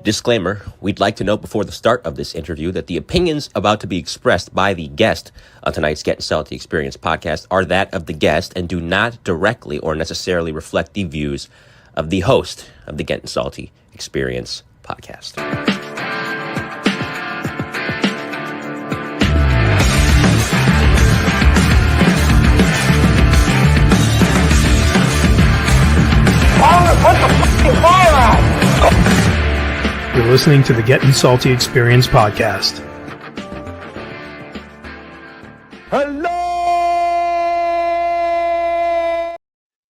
Disclaimer, we'd like to note before the start of this interview that the opinions about to be expressed by the guest on tonight's Gettin Salty Experience podcast are that of the guest and do not directly or necessarily reflect the views of the host of the Gettin Salty Experience podcast. Put the fucking fire out! You're listening to the Gettin Salty Experience podcast. Hello!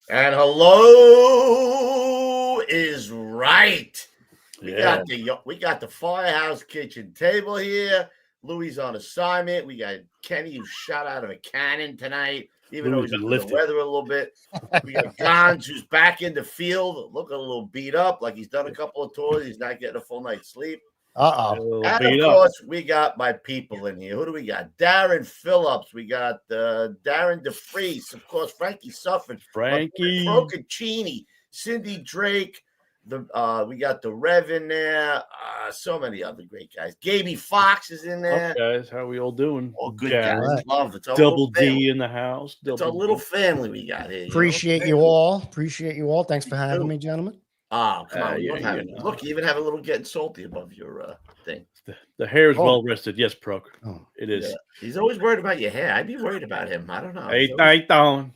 And hello is right. We got the firehouse kitchen table here. Louis on assignment. We got Kenny who shot out of a cannon tonight, even though he's under the weather a little bit. We got Gons who's back in the field, looking a little beat up, like he's done a couple of tours. He's not getting a full night's sleep. Uh-oh. And of course, we got my people in here. Who do we got? Darren Phillips. We got Darren DeFries. Of course, Frankie Suffin. Frankie. Procaccini. Cindy Drake. We got the Rev in there. So many other great guys. Gaby Fox is in there. Up, guys, how we all doing? All good guys. Right. Love it. Double D in the house. It's a little family we got here. Appreciate you all. Thanks for having me, gentlemen. Oh, come on. Yeah, Look, you even have a little getting salty above your thing. The hair is well rested. Yes, Proc. Oh. It is. Yeah. He's always worried about your hair. I'd be worried about him. I don't know. Hey, down.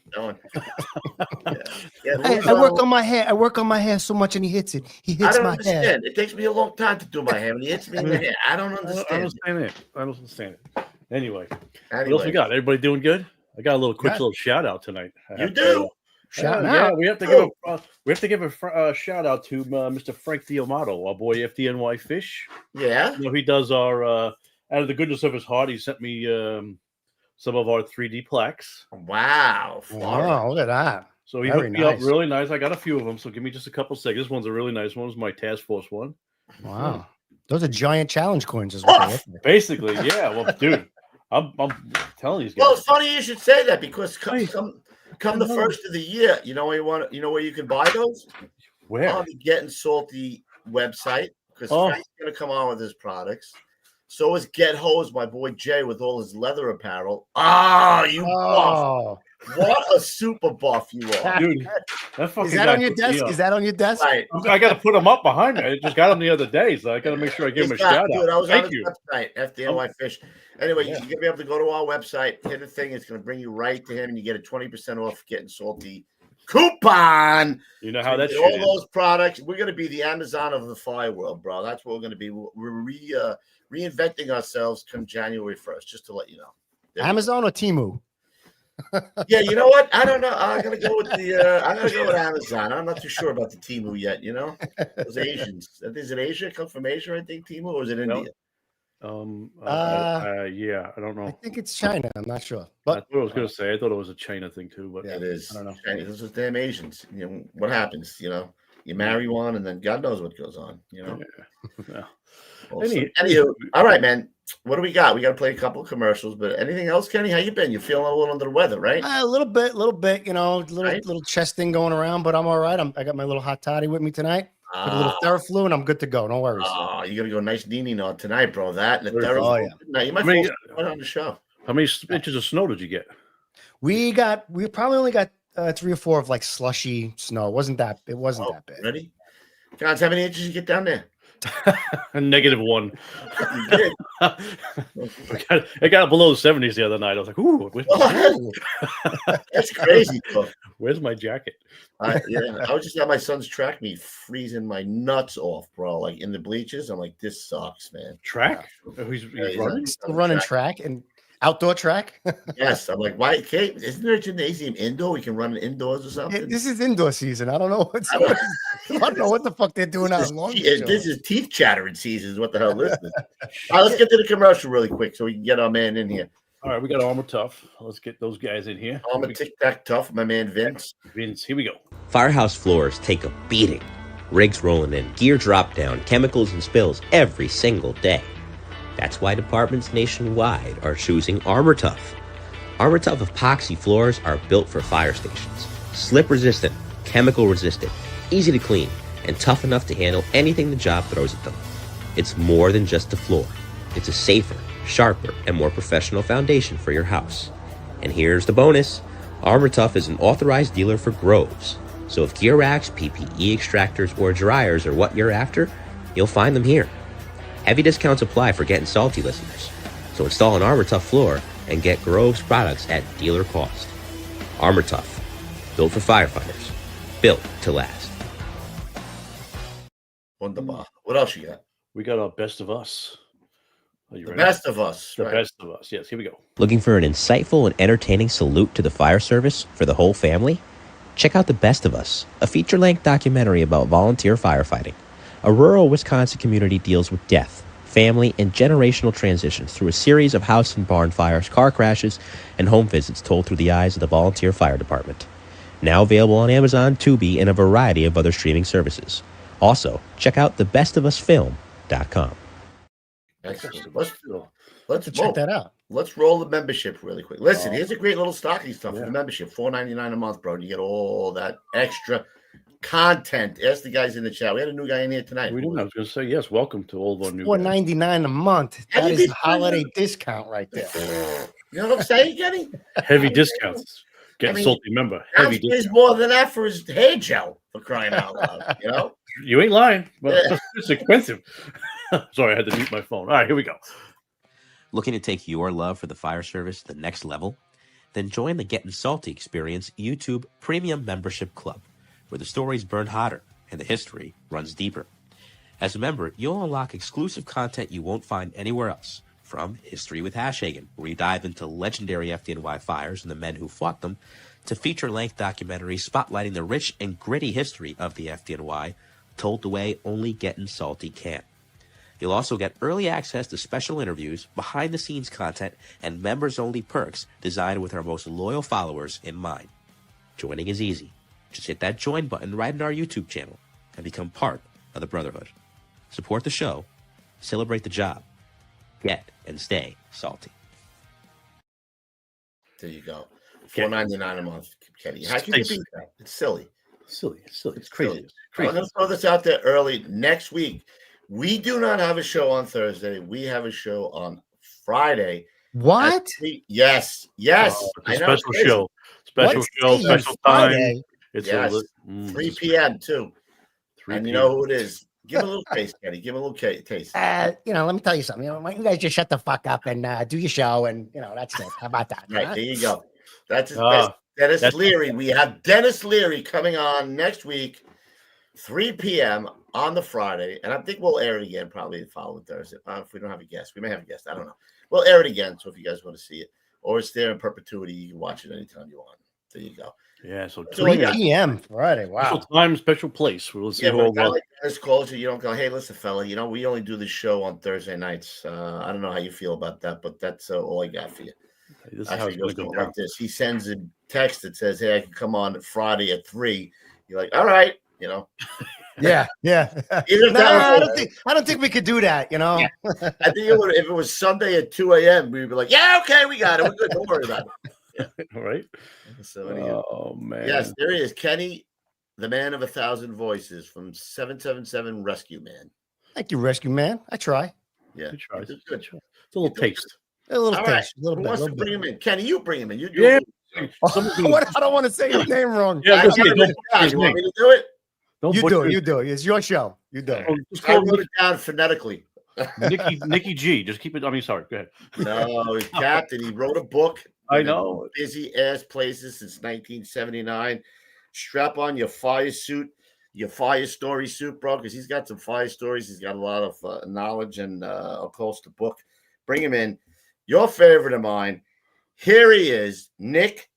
Yeah, I work on my hair. I work on my hair so much, and he hits it. He hits my hair. It takes me a long time to do my hair, and he hits me in the hair. I don't understand. I don't understand it. Anyway, what else we got? Everybody doing good? I got a little little shout out tonight. You do? Shout out. Yeah, we have to give a shout out to Mr. Frank D'Amato, our boy FDNY Fish. Yeah. You know, he does our out of the goodness of his heart. He sent me some of our 3D plaques. Wow. Wow, look at that. So he hooked me up really nice. I got a few of them, so give me just a couple seconds. This one's a really nice one. It's my task force one. Wow. Those are giant challenge coins as well. Basically, yeah. Well, dude, I'm telling these guys. Well, it's funny you should say that because come the first of the year, you know where you can buy those? Where? On the Gettin Salty website, because Frank's going to come on with his products. So is Get Hose, my boy Jay, with all his leather apparel. Buff. What a super buff you are. Dude, that fucking Is that on your desk? Is that on your desk? Right. I got to put them up behind me. I just got them the other day, so I got to make sure I give him a shout out. I was Thank on his you. website, FDNY Fish. Anyway, you're going to be able to go to our website, hit a thing. It's going to bring you right to him, and you get a 20% off Gettin Salty coupon. You know how that shit all is. those products. We're going to be the Amazon of the fire world, bro. That's what we're going to be. We're reinventing ourselves come January 1st, just to let you know. Amazon or Temu? Yeah, you know what? I don't know. I'm gonna go with Amazon. I'm not too sure about the Temu yet. You know, those Asians. Is it Asia? Come from Asia, I think. Temu, or is it India? Yeah, I don't know. I think it's China. I'm not sure. But that's what I was gonna say. I thought it was a China thing too, but yeah, it is. I don't know. Chinese. Those damn Asians. You know what happens? You know, you marry one, and then God knows what goes on. You know. Yeah. Anywho, all right, man. What do we got? We got to play a couple of commercials, but anything else, Kenny? How you been? You feeling a little under the weather, right? A little bit. You know, little chest thing going around, but I'm all right. I got my little hot toddy with me tonight. With a little Theraflu, and I'm good to go. No worries. Oh, you got to go nice Nini on tonight, bro. That and the Theraflu. Oh, yeah. Now you might fall on the show. How many inches of snow did you get? We probably only got 3 or 4 of like slushy snow. It wasn't that bad. Ready? Guys, how many inches you get down there? -1. You did. It got below the 70s the other night. I was like, ooh, that's crazy, bro. Where's my jacket? I was just at my son's track meet, freezing my nuts off, bro. Like in the bleachers, I'm like, this sucks, man. Track? He's running? Still running track and outdoor track. Yes, I'm like, why? Kate, isn't there a gymnasium indoor? We can run it indoors or something. This is indoor season. I don't know I don't know what the fuck they're doing out long. This is teeth chattering season. Is what the hell this is. All right, let's get to the commercial really quick so we can get our man in here. All right, we got Armor Tough. Let's get those guys in here. Armor Tic Tac Tough, my man Vince. Vince, here we go. Firehouse floors take a beating. Rigs rolling in, gear drop down, chemicals and spills every single day. That's why departments nationwide are choosing Armor Tough. Armor Tough epoxy floors are built for fire stations. Slip resistant, chemical resistant, easy to clean, and tough enough to handle anything the job throws at them. It's more than just a floor. It's a safer, sharper, and more professional foundation for your house. And here's the bonus. Armor Tough is an authorized dealer for Groves. So if gear racks, PPE extractors, or dryers are what you're after, you'll find them here. Heavy discounts apply for Gettin' Salty listeners. So install an Armor Tough floor and get Groves products at dealer cost. Armor Tough. Built for firefighters. Built to last. Wonderbar. What else you got? We got our best of us. Are you The ready? best of us. The right. best of us. Yes, here we go. Looking for an insightful and entertaining salute to the fire service for the whole family? Check out The Best of Us, a feature-length documentary about volunteer firefighting. A rural Wisconsin community deals with death, family, and generational transitions through a series of house and barn fires, car crashes, and home visits told through the eyes of the volunteer fire department. Now available on Amazon, Tubi, and a variety of other streaming services. Also, check out thebestofusfilm.com. Excellent. Let's Check that out. Let's roll the membership really quick. Listen, here's a great little stocking stuff for the membership. $4.99 a month, bro. You get all that extra content. Ask the guys in the chat. We had a new guy in here tonight. We didn't. I was going to say, yes, welcome to all of our new $4.99 a month. That is a holiday discount right there. You know what I'm saying, Getty? Heavy discounts. Get Salty member. Heavy discounts. discounts. More than that for his hair gel, for crying out loud. You know? You ain't lying, but it's expensive. Sorry, I had to mute my phone. All right, here we go. Looking to take your love for the fire service to the next level? Then join the Gettin' Salty Experience YouTube Premium Membership Club, where the stories burn hotter and the history runs deeper. As a member, you'll unlock exclusive content you won't find anywhere else, from History with Hashagen, where we dive into legendary FDNY fires and the men who fought them, to feature-length documentaries spotlighting the rich and gritty history of the FDNY, told the way only Gettin' Salty can. You'll also get early access to special interviews, behind-the-scenes content, and members-only perks designed with our most loyal followers in mind. Joining is easy. Just hit that join button right in our YouTube channel and become part of the Brotherhood. Support the show, celebrate the job, get and stay salty. There you go. $4.99 a month, Kenny. How can you beat that? It's silly. Silly. It's crazy. I'm going to throw this out there early. Next week, we do not have a show on Thursday. We have a show on Friday. What? Yes. I know. Special show, special time. It's 3 p.m. too. 3 and you know who it is. Give him a little taste, Kenny. Give him a little taste. Let me tell you something. Why don't you guys just shut the fuck up and do your show? And that's it. How about that? Right, there you go. That's Dennis Leary. We have Dennis Leary coming on next week, 3 p.m. on the Friday, and I think we'll air it again probably the following Thursday. If we don't have a guest, we may have a guest. I don't know. We'll air it again. So if you guys want to see it, or it's there in perpetuity, you can watch it anytime you want. There you go. Yeah. So 3 p.m. Friday. Wow. Special time, special place. We'll see but a guy like Dennis calls you don't go, hey, listen, fella, we only do this show on Thursday nights. I don't know how you feel about that, but that's all I got for you. This is how it's going to go down. Like this. He sends a text that says, hey, I can come on Friday at 3. You're like, all right, Yeah. I don't think we could do that, Yeah. I think if it was Sunday at 2 a.m., we'd be like, yeah, okay, we got it. We're good. Don't worry about it. Yeah. All right. So, man. Yes, there he is. Kenny, the man of 1,000 voices from 777 Rescue Man. Thank you, Rescue Man. I try. Yeah. He tries. It's good. It's a little taste. A little All taste. Right. A little bit. Who wants to bring him in? Kenny, you bring him in. You do Yeah. it. I don't want to say your name wrong. Yeah, you want me to do it? You do it. It's your show. You do it. Just I call wrote it down phonetically. Nikki G. Just keep it. I mean, sorry. Go ahead. No, he's Captain. He wrote a book. I know. Busy ass places since 1979. Strap on your fire suit, your fire story suit, bro, because he's got some fire stories. He's got a lot of knowledge, and I'll post the book. Bring him in. Your favorite of mine. Here he is, Nick.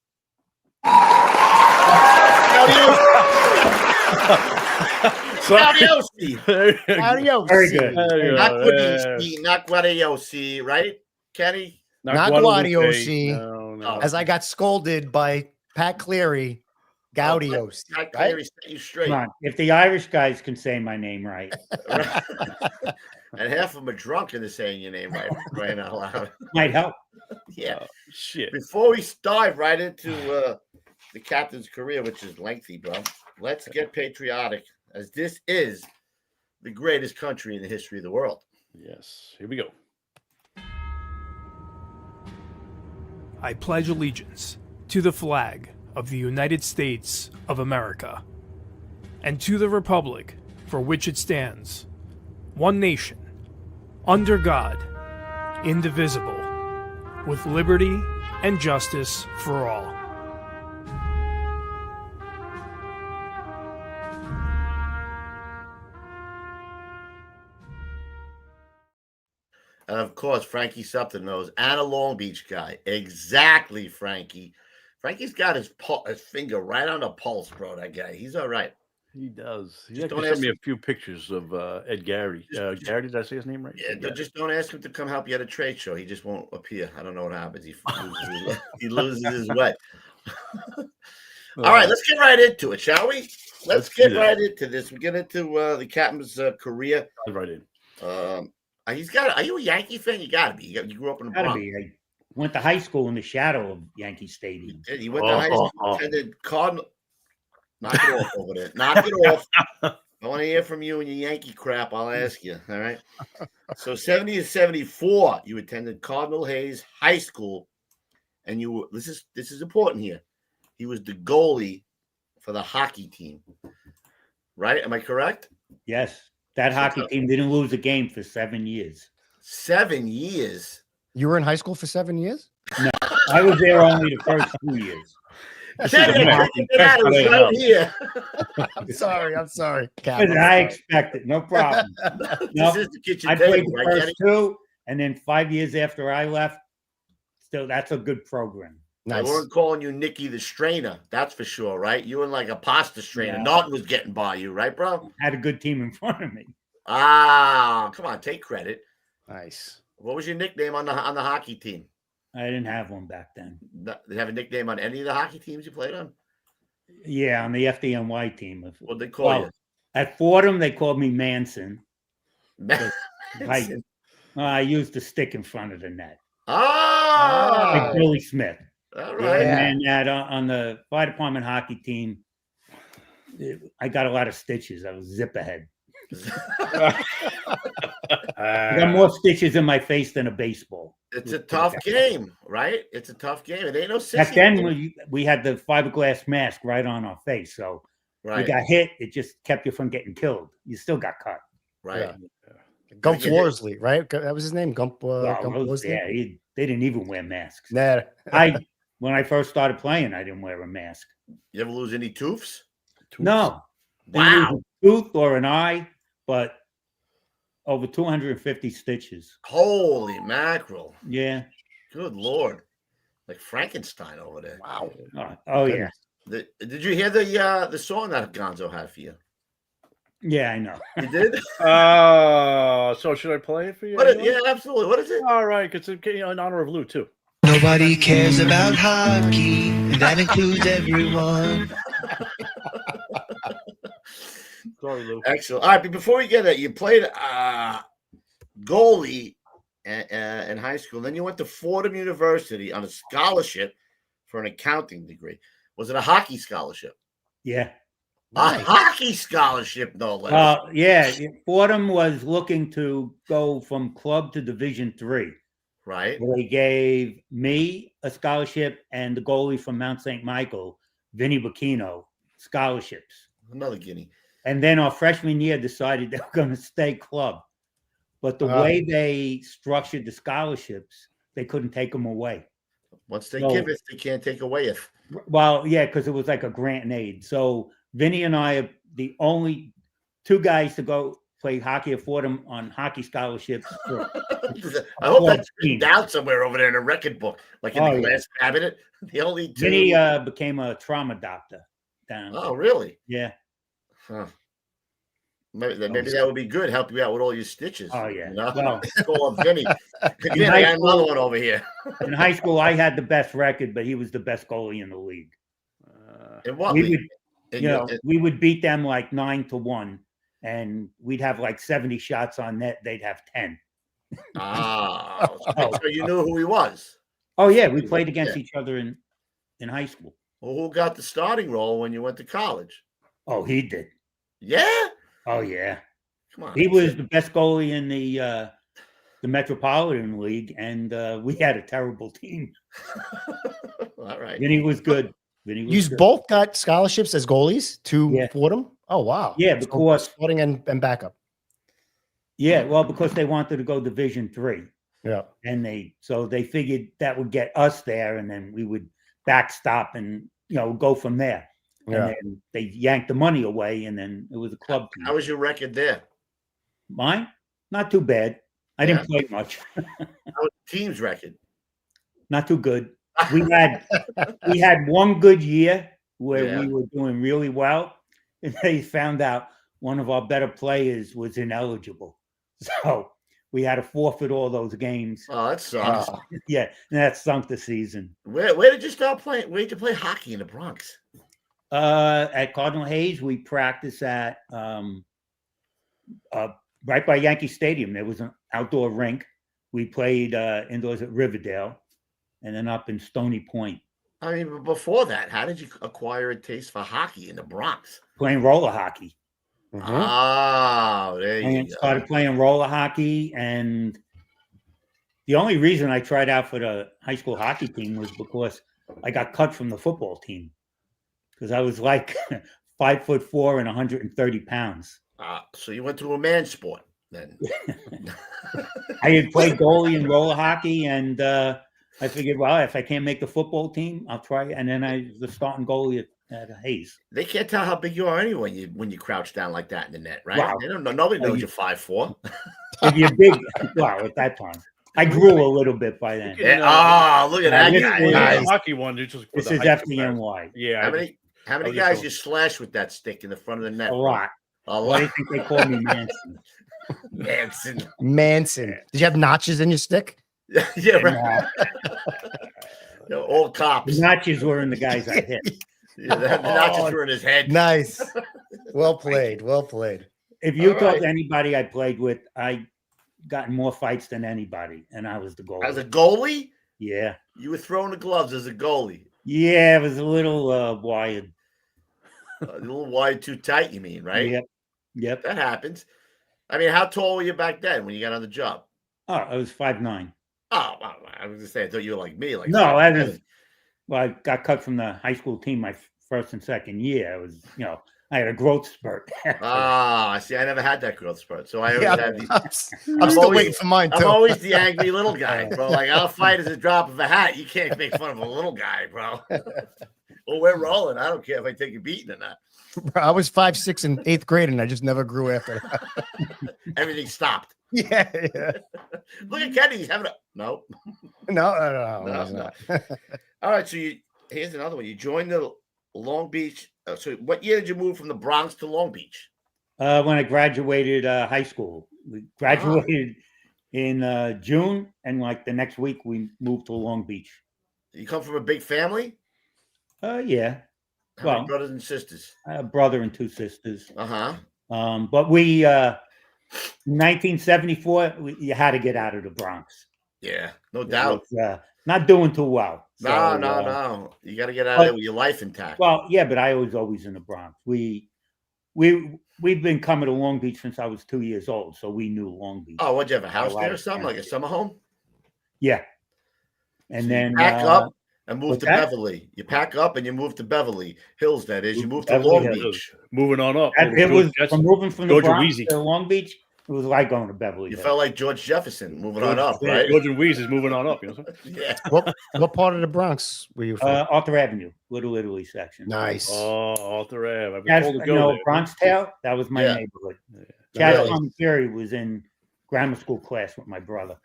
Gaudiosi. Very good. Not Gaudiosi, right, Kenny? Not Gaudiosi. No. As I got scolded by Pat Cleary, Gaudiosi. Pat Cleary set you straight. Come on, if the Irish guys can say my name right. And half of them are drunk into saying your name right out loud. Might help. Yeah. Shit. Before we dive right into the captain's career, which is lengthy, bro, let's get patriotic as this is the greatest country in the history of the world. Yes. Here we go. I pledge allegiance to the flag of the United States of America and to the republic for which it stands, one nation, under God, indivisible, with liberty and justice for all. And of course, Frankie Sept knows, and a Long Beach guy. Exactly, Frankie. Frankie's got his finger right on the pulse, bro. That guy. He's all right. He does. He Just actually sent me a few pictures of Ed Geraghty. Geraghty, did I say his name right? Yeah, just don't ask him to come help you at a trade show. He just won't appear. I don't know what happens. He loses his way. All right, let's get right into it, shall we? Let's get right into this. We get into the captain's career. Right in. Are you a Yankee fan? You got to be. You grew up in the Bronx. I went to high school in the shadow of Yankee Stadium. He went to high school, attended Cardinal. Knock it off over there. Knock it off. I want to hear from you and your Yankee crap. I'll ask you. All right. So 70 to 74, you attended Cardinal Hayes High School, and you were, this is important here. He was the goalie for the hockey team. Right? Am I correct? Yes. That hockey team didn't lose a game for 7 years. 7 years? You were in high school for 7 years? No, I was there only the first 2 years. I'm sorry. Captain. I expected, no problem. This is the kitchen I table, played the right, first Gettin? 2, and then 5 years after I left, still, that's a good program. Nice. They weren't calling you Nicky the Strainer, that's for sure, right? You were like a pasta strainer. Yeah. Nothing was getting by you, right, bro? Had a good team in front of me. Ah, come on, take credit. Nice. What was your nickname on the hockey team? I didn't have one back then. Did you have a nickname on any of the hockey teams you played on? Yeah, on the FDNY team. What'd they call you? At Fordham, they called me Manson. Manson. I used the stick in front of the net. Oh, like Billy Smith. All right. And then on the fire department hockey team, I got a lot of stitches. I was zip ahead. I got more stitches in my face than a baseball. It's a tough game, right? It's a tough game. It ain't no sissy. Back then, we had the fiberglass mask right on our face, so you got hit. It just kept you from getting killed. You still got cut. Right. Gump Worsley, right? That was his name. Gump Worsley. Yeah, they didn't even wear masks. Nah. When I first started playing, I didn't wear a mask. You ever lose any tooths? No. Wow. A tooth or an eye, but over 250 stitches. Holy mackerel. Yeah. Good Lord. Like Frankenstein over there. Wow. Oh yeah. Did you hear the song that Gonzo had for you? Yeah, I know. You did? So should I play it for you? Yeah, absolutely. What is it? All right, because it's in honor of Lou, too. Nobody cares about hockey, and that includes everyone. Sorry, Lou. Excellent. All right, but before we get that, you played goalie in high school. Then you went to Fordham University on a scholarship for an accounting degree. Was it a hockey scholarship? Yeah. A hockey scholarship, no less. Yeah. Fordham was looking to go from club to Division III. Right. They gave me a scholarship and the goalie from Mount St. Michael, Vinny Bacchino, scholarships. Another guinea. And then our freshman year decided they were going to stay club. But the way they structured the scholarships, they couldn't take them away. Once they give it, they can't take away it. Well, yeah, because it was like a grant and aid. So Vinny and I are the only 2 guys to go play hockey at Fordham on hockey scholarships. I hope that's written down somewhere over there in a record book, like in the glass cabinet. The only 2. Vinny became a trauma doctor down. Oh, really? Yeah. Huh. Maybe that would be good. Help you out with all your stitches. Oh, yeah. You know? Well, call up Vinny. Yeah, I got another one over here. In high school, I had the best record, but he was the best goalie in the league. In what we league? We would beat them like 9-1, and we'd have like 70 shots on net. They'd have 10. So you knew who he was. Oh yeah, we played against each other in high school. Well, who got the starting role when you went to college? Oh, he did. Yeah. Oh yeah. Come on. He was the best goalie in the Metropolitan League, and we had a terrible team. All right. Vinny was good. You both got scholarships as goalies to Fordham? Oh, wow. Yeah, because starting and backup. Yeah, well, because they wanted to go Division III. Yeah. And they figured that would get us there, and then we would backstop and go from there. Yeah. And then they yanked the money away, and then it was a club team. How was your record there? Mine? Not too bad. I didn't play much. How was the team's record? Not too good. We had one good year where we were doing really well, and they found out one of our better players was ineligible. So we had to forfeit all those games. Oh, that sucks. Yeah, and that sunk the season. Where did you start playing? Where did you play hockey in the Bronx? At Cardinal Hayes, we practiced at right by Yankee Stadium. There was an outdoor rink. We played indoors at Riverdale, and then up in Stony Point. I mean, but before that, how did you acquire a taste for hockey in the Bronx? Playing roller hockey. Mm-hmm. Oh, there you go. Started playing roller hockey, and the only reason I tried out for the high school hockey team was because I got cut from the football team because I was like 5'4" and 130 pounds. So you went to a man sport then? I had played goalie in roller hockey, and I figured, well, if I can't make the football team, I'll try. And then I was the starting goalie at Hayes. They can't tell how big you are anyway when you crouch down like that in the net, right? Wow. They don't know. Nobody knows you're 5'4". If you're big, well, at that time, I grew a little bit by then. Yeah. Look at that guy. Nice. Hockey one, dude. This is FDNY. Yeah. How many guys you slash with that stick in the front of the net? A lot. Why do you think they call me Manson? Manson. Did you have notches in your stick? Yeah, right. All cops. The notches were in the guys I hit. Yeah, the notches were in his head. Nice. Well played. Well played. If you talk to anybody I played with, I got in more fights than anybody, and I was the goalie. As a goalie? Yeah. You were throwing the gloves as a goalie. Yeah, it was a little wired. A little wide too tight, you mean, right? Yep. That happens. I mean, how tall were you back then when you got on the job? Oh, I was 5'9". Oh, I was just saying, I thought you were like me. Like no, I got cut from the high school team my first and second year. I was, I had a growth spurt. I see. I never had that growth spurt, so I always had these. I'm still waiting for mine too. I'm always the angry little guy, bro. Like I'll fight as a drop of a hat. You can't make fun of a little guy, bro. Well, we're rolling. I don't care if I take a beating or not. Bro, I was 5'6" in 8th grade, and I just never grew after that. Everything stopped. Yeah. Look at Kenny. He's having a no. No. All right. So here's another one. You joined the Long Beach. So what year did you move from the Bronx to Long Beach? When I graduated high school. We graduated in June, and like the next week we moved to Long Beach. You come from a big family? Yeah. How many brothers and sisters? I have a brother and two sisters. But we 1974, you had to get out of the Bronx. Yeah, no doubt. Not doing too well. No. You got to get out of there with your life intact. Well, yeah, but I was always in the Bronx. We've been coming to Long Beach since I was 2 years old, so we knew Long Beach. Oh, what'd you have, a house there or something, like a summer home? Yeah. And so then pack up and move to Beverly. You pack up and you move to Beverly Hills. That is, you move to Long Beach. Moving on up. It was from moving from the Bronx to Long Beach. It was like going to Beverly Hills. You felt like George Jefferson moving on up, right? George and Weeze is moving on up. You know? Yeah. What part of the Bronx were you from? Arthur Avenue, Little Italy section. Nice. Oh, Arthur Ave. I've been told to go there. Bronx Tail. That was my neighborhood. Chad Palminteri was in grammar school class with my brother.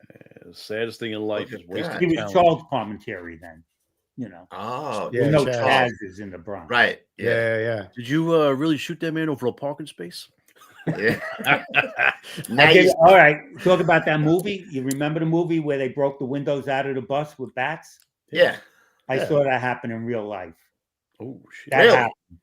The saddest thing in life is wasting He was talent. Charles Palminteri then. Oh, yeah. No Chaz's in the Bronx. Right. Yeah. Did you really shoot that man over a parking space? Yeah. Nice. All right. Talk about that movie. You remember the movie where they broke the windows out of the bus with bats? Yeah. I saw that happen in real life. Oh, shit. That happened.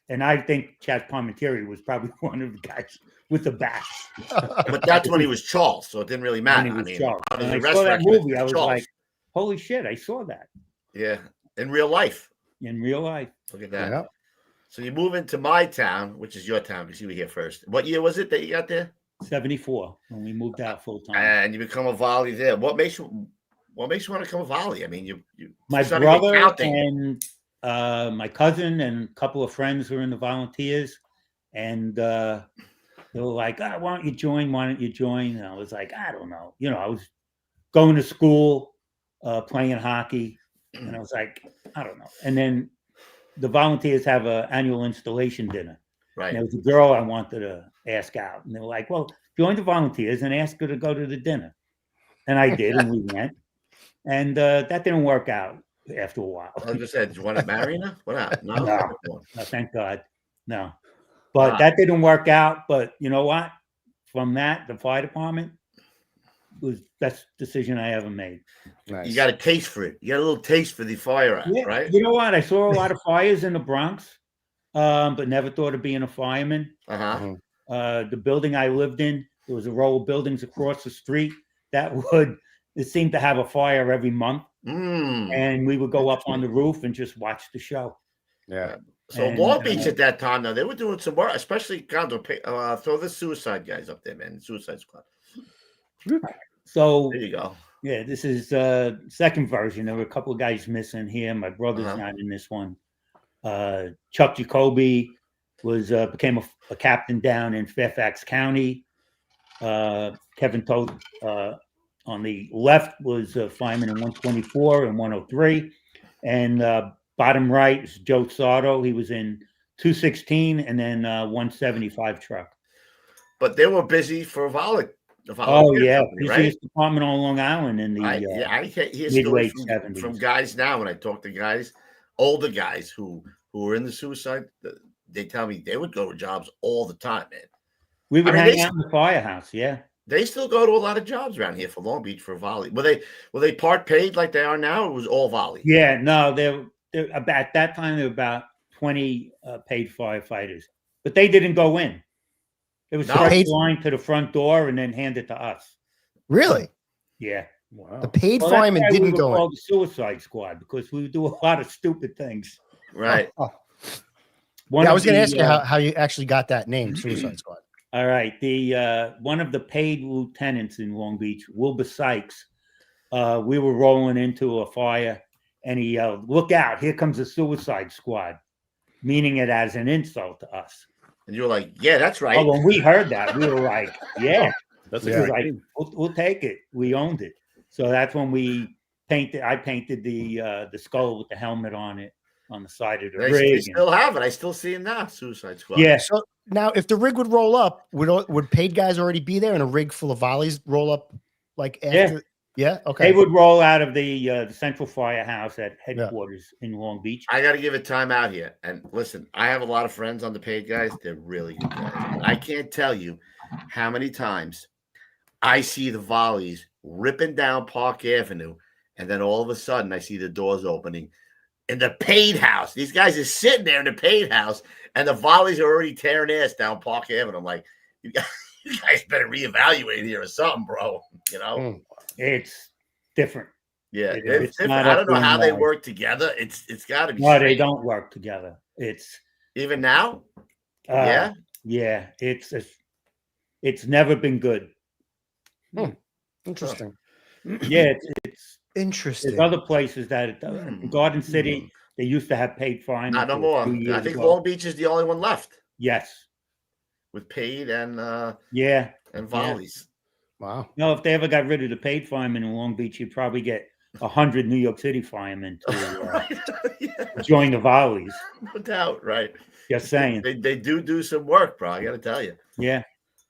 And I think Chad Palminteri was probably one of the guys with the bats. But that's when he was Charles, so it didn't really matter. When I saw that movie, I was like, holy shit, I saw that. Yeah. In real life. In real life. Look at that. Yeah. So you move into my town, which is your town because you were here first. What year was it that you got there? 74 when we moved out full time. And you become a volley there. What makes you want to become a volley? I mean, you my brother and my cousin and a couple of friends were in the volunteers, and they were like, "Why don't you join? Why don't you join?" And I was like, "I don't know." I was going to school, playing hockey, and I was like, "I don't know." And then the volunteers have an annual installation dinner. Right. And there was a girl I wanted to ask out, and they were like, "Well, join the volunteers and ask her to go to the dinner." And I did, and we went, and that didn't work out after a while. I just said, "Do you want to marry her?" What not? No, thank God, no. But that didn't work out. But you know what? From that, the fire department was the best decision I ever made. Nice. You got a taste for it. You got a little taste for the fire act, right? You know what? I saw a lot of fires in the Bronx, but never thought of being a fireman. The building I lived in, there was a row of buildings across the street it seemed to have a fire every month. And we would go up on the roof and just watch the show. Yeah. So Long Beach at that time, though, they were doing some work, especially throw the suicide guys up there, man. Suicide Squad. So there you go. Yeah, this is second version. There were a couple of guys missing here. My brother's not in this one. Chuck Jacoby became a captain down in Fairfax County. Kevin Toth on the left was a fireman in 124 and 103. And bottom right is Joe Sardo. He was in 216 and then 175 truck. But they were busy for volley. Oh yeah, company, right? His department on Long Island in the I hear mid-late stories 70s. from guys now when I talk to guys, older guys who were in the suicide. They tell me they would go to jobs all the time, man. We would hang out in the firehouse. Yeah, they still go to a lot of jobs around here for Long Beach for volley. Were they part paid like they are now? Or it was all volley. Yeah, no, they're at that time there were about 20 paid firefighters, but they didn't go in. It was straight line to the front door and then hand it to us. Really? Yeah. Wow. The paid fireman didn't go in. The Suicide Squad because we would do a lot of stupid things. Right. I was going to ask you how you actually got that name, Suicide Squad. All right. The one of the paid lieutenants in Long Beach, Wilbur Sykes, we were rolling into a fire and he yelled, "Look out, here comes the Suicide Squad," meaning it as an insult to us. And you were like, "Yeah, that's right." Oh, when we heard that, we were like, "Yeah, that's like we'll take it." We owned it. So that's when I painted the skull with the helmet on it on the side of the rig. They still have it. I still see it now. Suicide Squad. Yeah. So now, if the rig would roll up, would paid guys already be there and a rig full of volleys roll up like after? Yeah. Yeah. Okay. They would roll out of the Central Firehouse at headquarters in Long Beach. I got to give it time out here. And listen, I have a lot of friends on the paid guys. They're really good guys. I can't tell you how many times I see the volleys ripping down Park Avenue, and then all of a sudden I see the doors opening in the paid house. These guys are sitting there in the paid house, and the volleys are already tearing ass down Park Avenue. I'm like, you guys better reevaluate here or something, bro. You know. It's different. Yeah, it's different. I don't know how they work together. It's got to be. No, they don't work together. It's even now. Yeah. It's never been good. Interesting. Yeah, it's interesting. There's other places that it does. In Garden City, they used to have paid firemen. Not no more. I think Long Beach is the only one left. Yes, with paid and and volleys. Yeah. Wow. No, if they ever got rid of the paid firemen in Long Beach, you'd probably get 100 New York City firemen to join the volleys. No doubt, right? Just saying. They do some work, bro. I got to tell you. Yeah.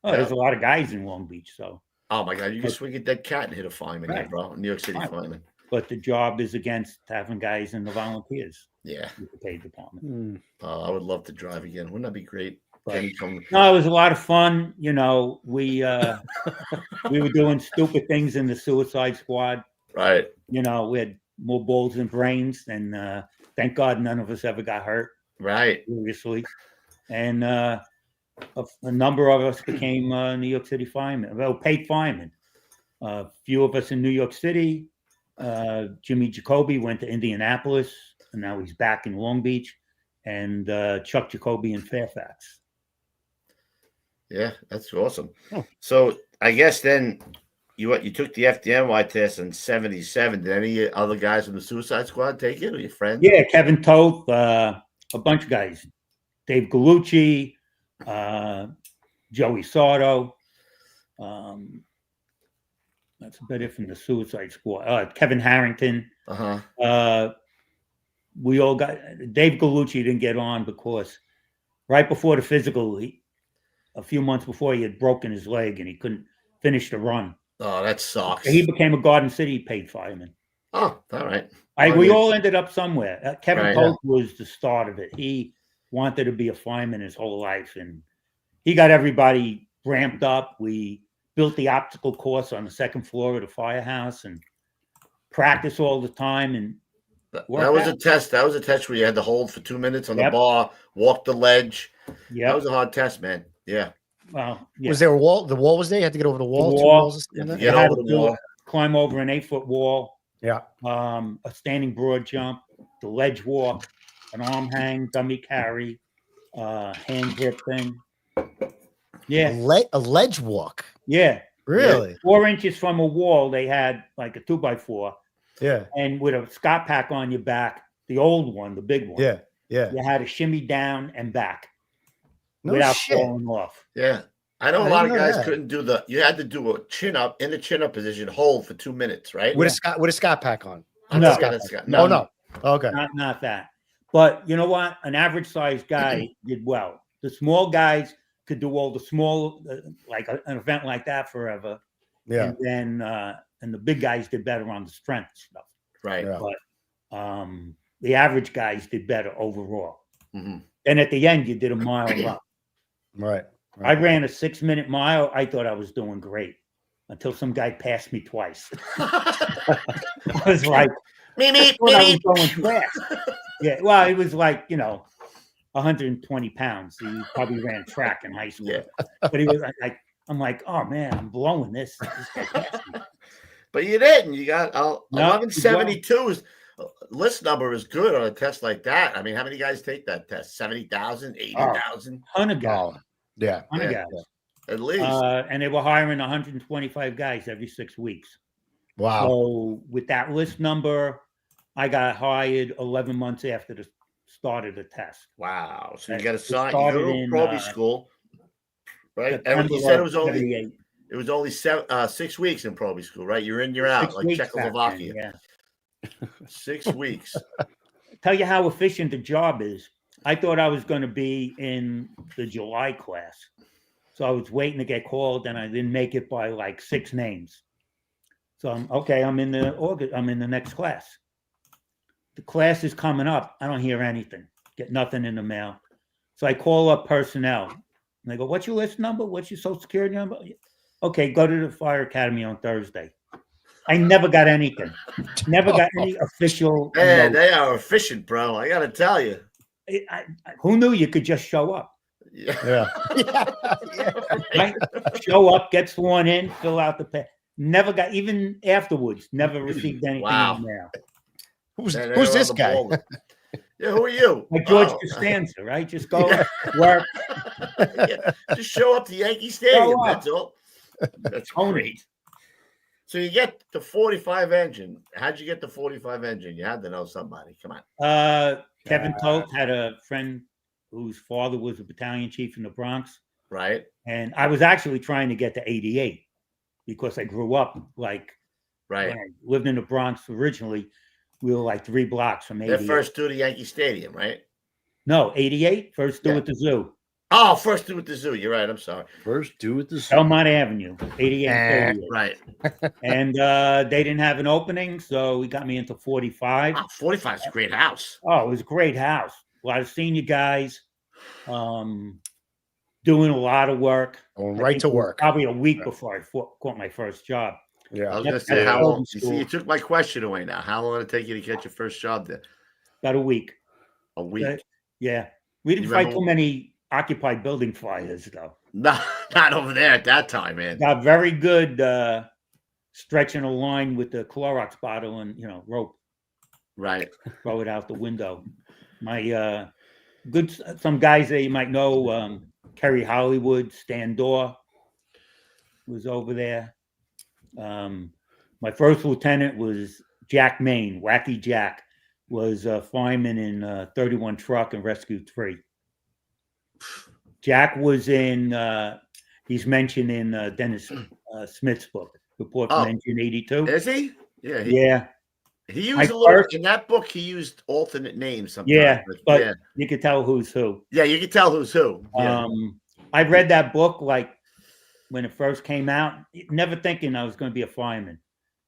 Oh, there's a lot of guys in Long Beach, so. Oh my God, you can swing a dead cat and hit a fireman, there, bro. New York City fireman. But the job is against having guys in the volunteers. Yeah. With the paid department. I would love to drive again. Wouldn't that be great? No, it was a lot of fun. You know, we were doing stupid things in the Suicide Squad. Right. You know, we had more balls than brains, and thank God none of us ever got hurt. Right. Seriously. And a number of us became New York City firemen, well, paid firemen. A few of us in New York City. Jimmy Jacoby went to Indianapolis, and now he's back in Long Beach. and Chuck Jacoby in Fairfax. Yeah, that's awesome. So I guess then you took the FDNY test in 77. Did any other guys from the Suicide Squad take it, or your friends? Yeah, Kevin Toth, a bunch of guys. Dave Gallucci, Joey Sardo. That's about it from the Suicide Squad. Kevin Harrington. We all got. Dave Gallucci didn't get on because right before the physical, a few months before, he had broken his leg and he couldn't finish the run. Oh, that sucks. So he became a Garden City paid fireman. Oh, all right. We all ended up somewhere. Kevin Toth was the start of it. He wanted to be a fireman his whole life, and he got everybody ramped up. We built the obstacle course on the second floor of the firehouse and practice all the time. And that was a test. That was a test where you had to hold for 2 minutes on the bar, walk the ledge. Yeah, that was a hard test, man. Yeah. Well, was there a wall? The wall was there. You had to get over the wall. The wall. 2 walls. Get over the wall. Climb over an 8-foot wall. Yeah. A standing broad jump, the ledge walk, an arm hang, dummy carry, hand grip thing. Yeah. A ledge walk. Yeah. Really? Yeah. 4 inches from a wall, they had like a 2x4. Yeah. And with a Scott pack on your back, the old one, the big one. Yeah. Yeah. You had to shimmy down and back without falling off. Yeah. I know a lot of guys couldn't do you had to do a chin up in the chin up position, hold for 2 minutes, right? With a Scott pack on. No. No. Okay. Not that. But you know what? An average sized guy did well. The small guys could do all the small, like an event like that forever. Yeah. And then, and the big guys did better on the strength stuff. Right. Yeah. But the average guys did better overall. Mm-hmm. And at the end, you did a mile run. Right. I ran a 6-minute mile. I thought I was doing great until some guy passed me twice. I was like, I was going fast. Yeah. Well, it was like, 120 pounds. He probably ran track in high school. Yeah. But he was like, I'm like, oh man, I'm blowing this. But you didn't. You got 1172 list number is good on a test like that. I mean, how many guys take that test? 70,000, 80,000? 100 guys. Yeah. 100 guys. At least. And they were hiring 125 guys every 6 weeks. Wow. So with that list number, I got hired 11 months after the start of the test. Wow. So you got to sign. You go to Probie School, right? And you said it was only 6 weeks in Probie School, right? You're in, you're out, like Czechoslovakia. Yeah. 6 weeks. Tell you how efficient the job is. I thought I was going to be in the July class. So I was waiting to get called, and I didn't make it by like 6 names. So I'm in the next class. The class is coming up. I don't hear anything. Get nothing in the mail. So I call up personnel, and they go, "What's your list number? What's your social security number?" Okay, go to the fire academy on Thursday. I never got anything. Never got any official. Man, they are efficient, bro. I got to tell you. Who knew you could just show up? Yeah. Right? Show up, get sworn in, fill out the pay. Never got, even afterwards, never received anything in the mail. Who's this guy? Yeah, who are you? Like George Costanza, right? Just go work. Just show up to Yankee Stadium. That's all. That's great. So you get the 45 engine. How'd you get the 45 engine? You had to know somebody. Come on. Kevin Toth had a friend whose father was a battalion chief in the Bronx. Right. And I was actually trying to get to 88 because I grew up when I lived in the Bronx originally. We were like 3 blocks from 88. Their first due to Yankee Stadium, right? No, 88. First due at the zoo. Oh, first due at the zoo. You're right. I'm sorry. First due at the zoo. Belmont Avenue, 88. Right. And they didn't have an opening, so he got me into 45. Oh, 45 is a great house. Oh, it was a great house. A lot of senior guys doing a lot of work. Going right to work. Probably a week before I caught my first job. Yeah. I was going to say, how long? You see, you took my question away now. How long did it take you to get your first job there? About a week. A week? Yeah. We didn't fight too many occupied building fires, though. No, not over there at that time, man. Got very good stretching a line with the Clorox bottle and, rope. Right. Throw it out the window. My some guys that you might know. Kerry Hollywood, Stan Dorr was over there. My first lieutenant was Jack Main. Wacky Jack was a fireman in 31 Truck and Rescue 3. Jack was in, he's mentioned in Dennis Smith's book, Report from Engine 82. Is he? Yeah. Yeah. He used a little, in that book, he used alternate names sometimes. Yeah, but you could tell who's who. Yeah, you could tell who's who. Yeah. I read that book like when it first came out, never thinking I was going to be a fireman.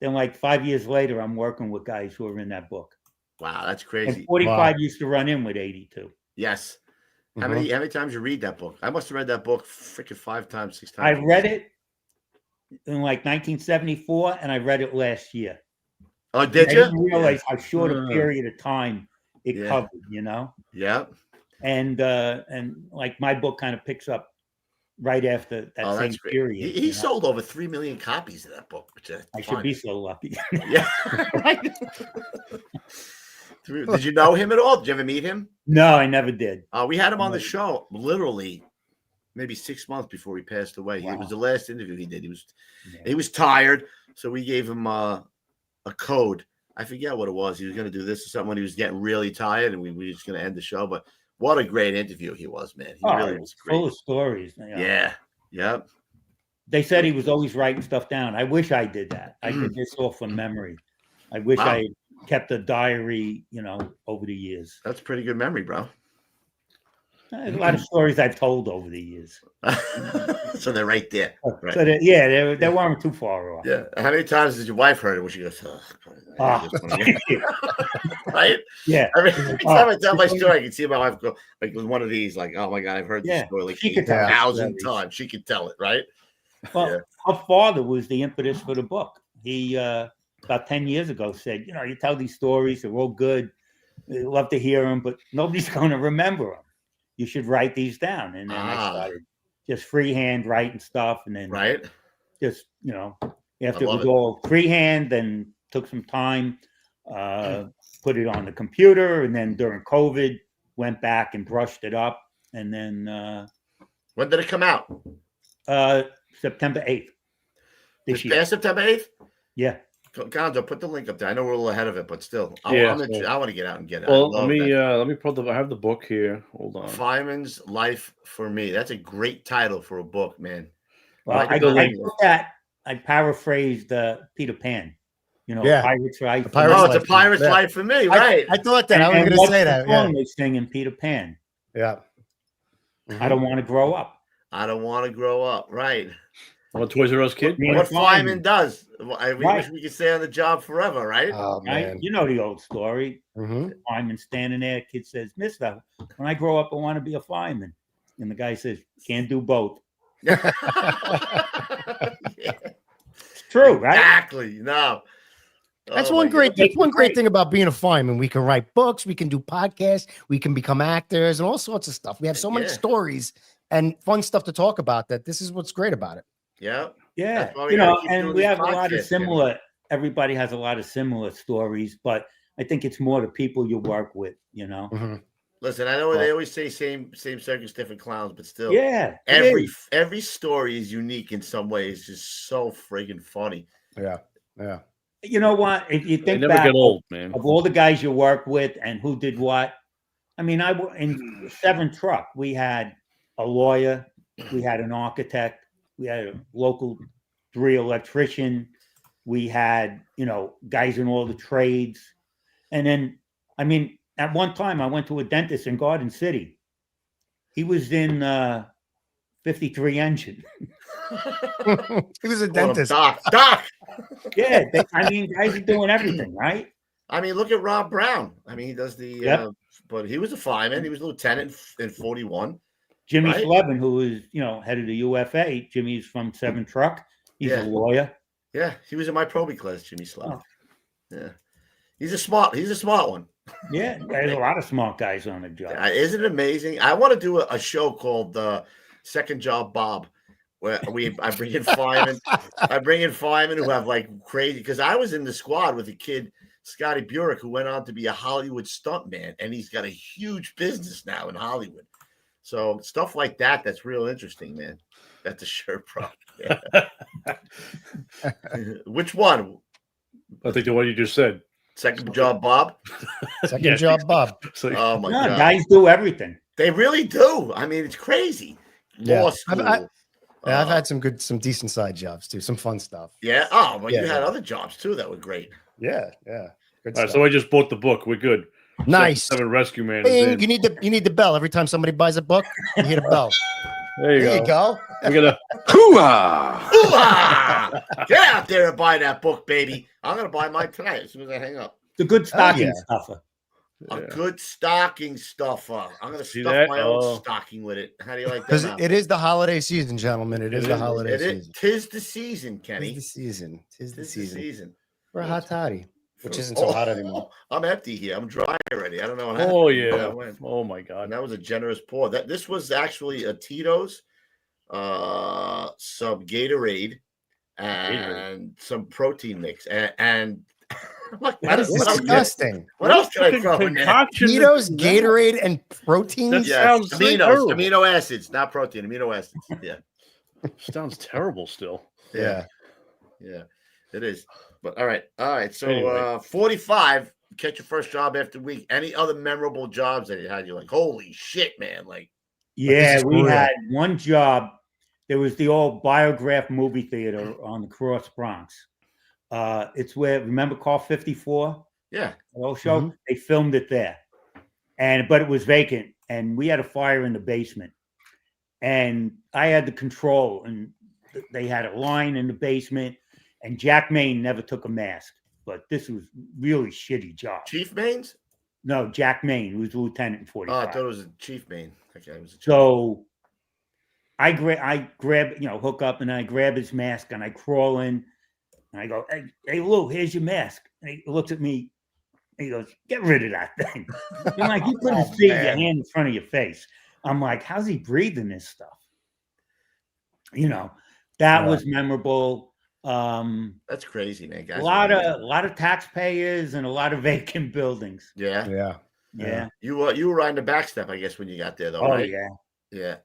Then like 5 years later, I'm working with guys who are in that book. Wow, that's crazy. And 45 used to run in with 82. Yes. How many times you read that book? I must have read that book freaking 5 times, 6 times. I read it in like 1974, and I read it last year. Oh, did you? I didn't realize how short a period of time it covered, you know? Yeah. And like my book kind of picks up right after that same period. He sold over 3 million copies of that book. Which I should be so lucky. Yeah. Right. Did you know him at all? Did you ever meet him? No, I never did. We had him on the show literally maybe 6 months before he passed away. Wow. It was the last interview he did. He was tired, so we gave him a code. I forget what it was. He was going to do this or something when he was getting really tired, and we were just going to end the show. But what a great interview he was, man. He really was great. Full of stories. You know. Yeah. Yep. They said he was always writing stuff down. I wish I did that. I did this all from memory. I wish I kept a diary, you know, over the years. That's pretty good memory, bro. A lot of stories I've told over the years. So they're right there. Right. So they weren't too far off. Yeah. How many times did your wife heard it when she goes, right? Yeah. Every time I tell my story, I can see my wife go like with one of these, like, oh my God, I've heard this story like 8,000 times. She could tell it, right? Well, her father was the impetus for the book. He about 10 years ago said, you know, you tell these stories, they're all good. They love to hear them, but nobody's going to remember them. You should write these down. And then I started just freehand writing stuff. And then just, you know, after it was all freehand, then took some time, put it on the computer. And then during COVID, went back and brushed it up. And then when did it come out? September 8th. This year. September 8th? Yeah. Gonzo, put the link up there. I know we're a little ahead of it, but still, I want to get out and get it. Well, let me put I have the book here. Hold on. Fireman's Life for Me. That's a great title for a book, man. Well, I paraphrased Peter Pan. You know, Pirate's Life. It's a Pirate's Life for Me, right? I thought that. I was going to say that. Yeah. They sing in Peter Pan. Yeah. I don't want to grow up. I don't want to grow up. Right. I'm a Toys R Us kid. What fireman does. I wish we could stay on the job forever, right? Oh, man. Right? You know the old story. Fireman standing there. Kid says, Mister, when I grow up, I want to be a fireman. And the guy says, can't do both. It's true, right? Exactly. No. That's one great thing about being a fireman. We can write books, we can do podcasts, we can become actors and all sorts of stuff. We have so many stories and fun stuff to talk about that this is what's great about it. Yeah. Yeah. You know, and we have a lot of similar, everybody has a lot of similar stories, but I think it's more the people you work with, you know. Listen, I know they always say same circus, different clowns, but still, every story is unique in some ways. Just so friggin' funny. Yeah. Yeah. You know what? If you think never back get old, man. Of all the guys you work with and who did what, I mean, in 7 Truck, we had a lawyer, we had an architect, we had a local 3 electrician, we had, you know, guys in all the trades. And then, I mean, at one time I went to a dentist in Garden City. He was in 53 engine. He was a dentist. Doc. Yeah, I mean, guys are doing everything, right? I mean, look at Rob Brown. I mean, he does the, but he was a fireman. He was a lieutenant in 41. Jimmy Slevin, who is, you know, head of the UFA. Jimmy's from 7 Truck. He's a lawyer. Yeah, he was in my Probie class, Jimmy Slevin. Yeah, he's a smart one. Yeah, there's a lot of smart guys on the job. Isn't it amazing? I want to do a show called Second Job Bob, where I bring in firemen. I bring in firemen who have like crazy. Because I was in the squad with a kid Scotty Burek, who went on to be a Hollywood stuntman, and he's got a huge business now in Hollywood. So stuff like that's real interesting, man. That's a shirt, bro. Yeah. Which one? I think the one you just said. Second job, Bob. Second job, Bob. So, oh my God, guys do everything. They really do. I mean, it's crazy. Law school. I've had some decent side jobs too. Some fun stuff. Yeah. Oh, but you had other jobs too that were great. Yeah. Good stuff. So I just bought the book. We're good. Nice. Seven Rescue Man. Bing, you need the bell every time somebody buys a book. You hear the bell. There you go. We're gonna hoo-ah! Get out there and buy that book, baby. I'm gonna buy mine tonight as soon as I hang up. The good stocking stuffer. A good stocking stuffer. I'm gonna stuff my own stocking with it. How do you like that? Because it is the holiday season, gentlemen. It is the holiday season. Tis the season, Kenny. Tis the season. For a hot toddy, which isn't so hot anymore. I'm empty here. I'm dry already. I don't know what happened. Oh yeah. Oh my God. And that was a generous pour. This was actually a Tito's, some Gatorade, and some protein mix, and that is disgusting. What else can I throw in there? Tito's, Gatorade, and protein. Sounds amino acids, not protein. Amino acids. Yeah. Sounds terrible. Still. Yeah. It is. But all right. So anyway. 45. Catch your first job after week. Any other memorable jobs that you had? You're like, holy shit, man! Like, yeah, we had one job. There was the old Biograph movie theater on the Cross Bronx. It's where, remember Car 54? Yeah. The old show? Mm-hmm. They filmed it there. But it was vacant. And we had a fire in the basement. And I had the control. And they had a line in the basement. And Jack Maine never took a mask. But this was really shitty job. Chief Maines? No, Jack Maine, who was lieutenant in 45. Oh, I thought it was a Chief Maine. Okay, it was a Chief. So I grab, hook up, and I grab his mask, and I crawl in. And I go, hey, Lou, here's your mask. And he looks at me. And he goes, get rid of that thing. I'm like, you couldn't see your hand in front of your face. I'm like, how's he breathing this stuff? That was memorable. That's crazy, man. Guys, a lot of taxpayers and a lot of vacant buildings. Yeah. You were riding the back step, I guess, when you got there, though. Oh, right? Yeah.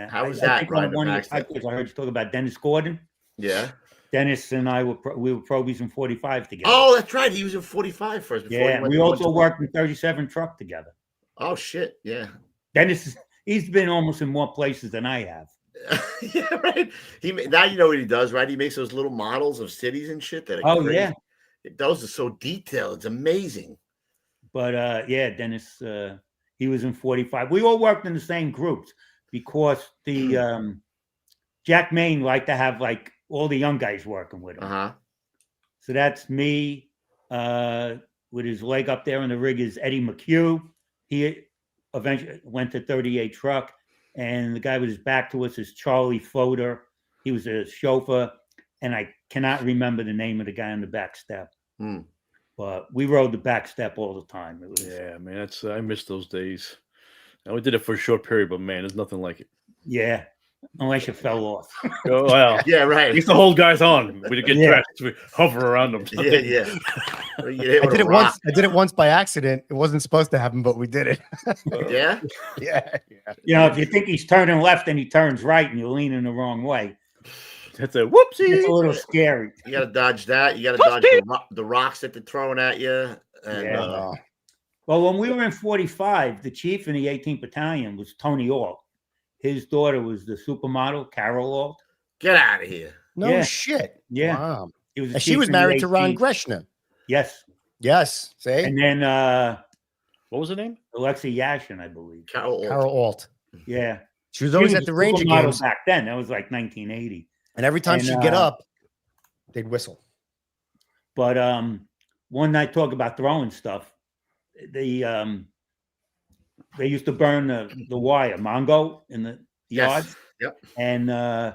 How was that riding the back step? I heard you talk about Dennis Gordon. Yeah. Dennis and I were Probies in 45 together. Oh, that's right. He was in 45 first. Yeah, we also worked in 37 truck together. Oh shit! Yeah. Dennis, he's been almost in more places than I have. Yeah, right. Now you know what he does, right? He makes those little models of cities and shit that are crazy. Those are so detailed. It's amazing. But Dennis, he was in 45. We all worked in the same groups because the Jack Maine liked to have like all the young guys working with him. So that's me with his leg up there in the rig is Eddie McHugh. He eventually went to 38 truck. And the guy with his back to us is Charlie Foder. He was a chauffeur. And I cannot remember the name of the guy on the back step. But we rode the back step all the time. Yeah, man. I miss those days. And we did it for a short period, but man, there's nothing like it. Yeah. Unless you fell off. Oh, well. Yeah, right. We used to hold guys on. We'd get dressed. We hover around them. Yeah. I did it once. I did it once by accident. It wasn't supposed to happen, but we did it. Yeah. If you think he's turning left and he turns right and you're leaning the wrong way. That's a whoopsie. It's a little scary. You got to dodge that. You got to dodge the rocks that they're throwing at you. And, well, when we were in 45, the chief in the 18th Battalion was Tony Alt. His daughter was the supermodel, Carol Alt. Get out of here. No shit. Yeah. Wow. She was married to Ron Greshner. Yes. See? And then what was her name? Alexei Yashin, I believe. Carol Alt. Yeah. She was always at the Ranger games back then. That was like 1980. And every time she'd get up, they'd whistle. But one night, talk about throwing stuff. They used to burn the wire, Mongo, in the yards. Yep. And,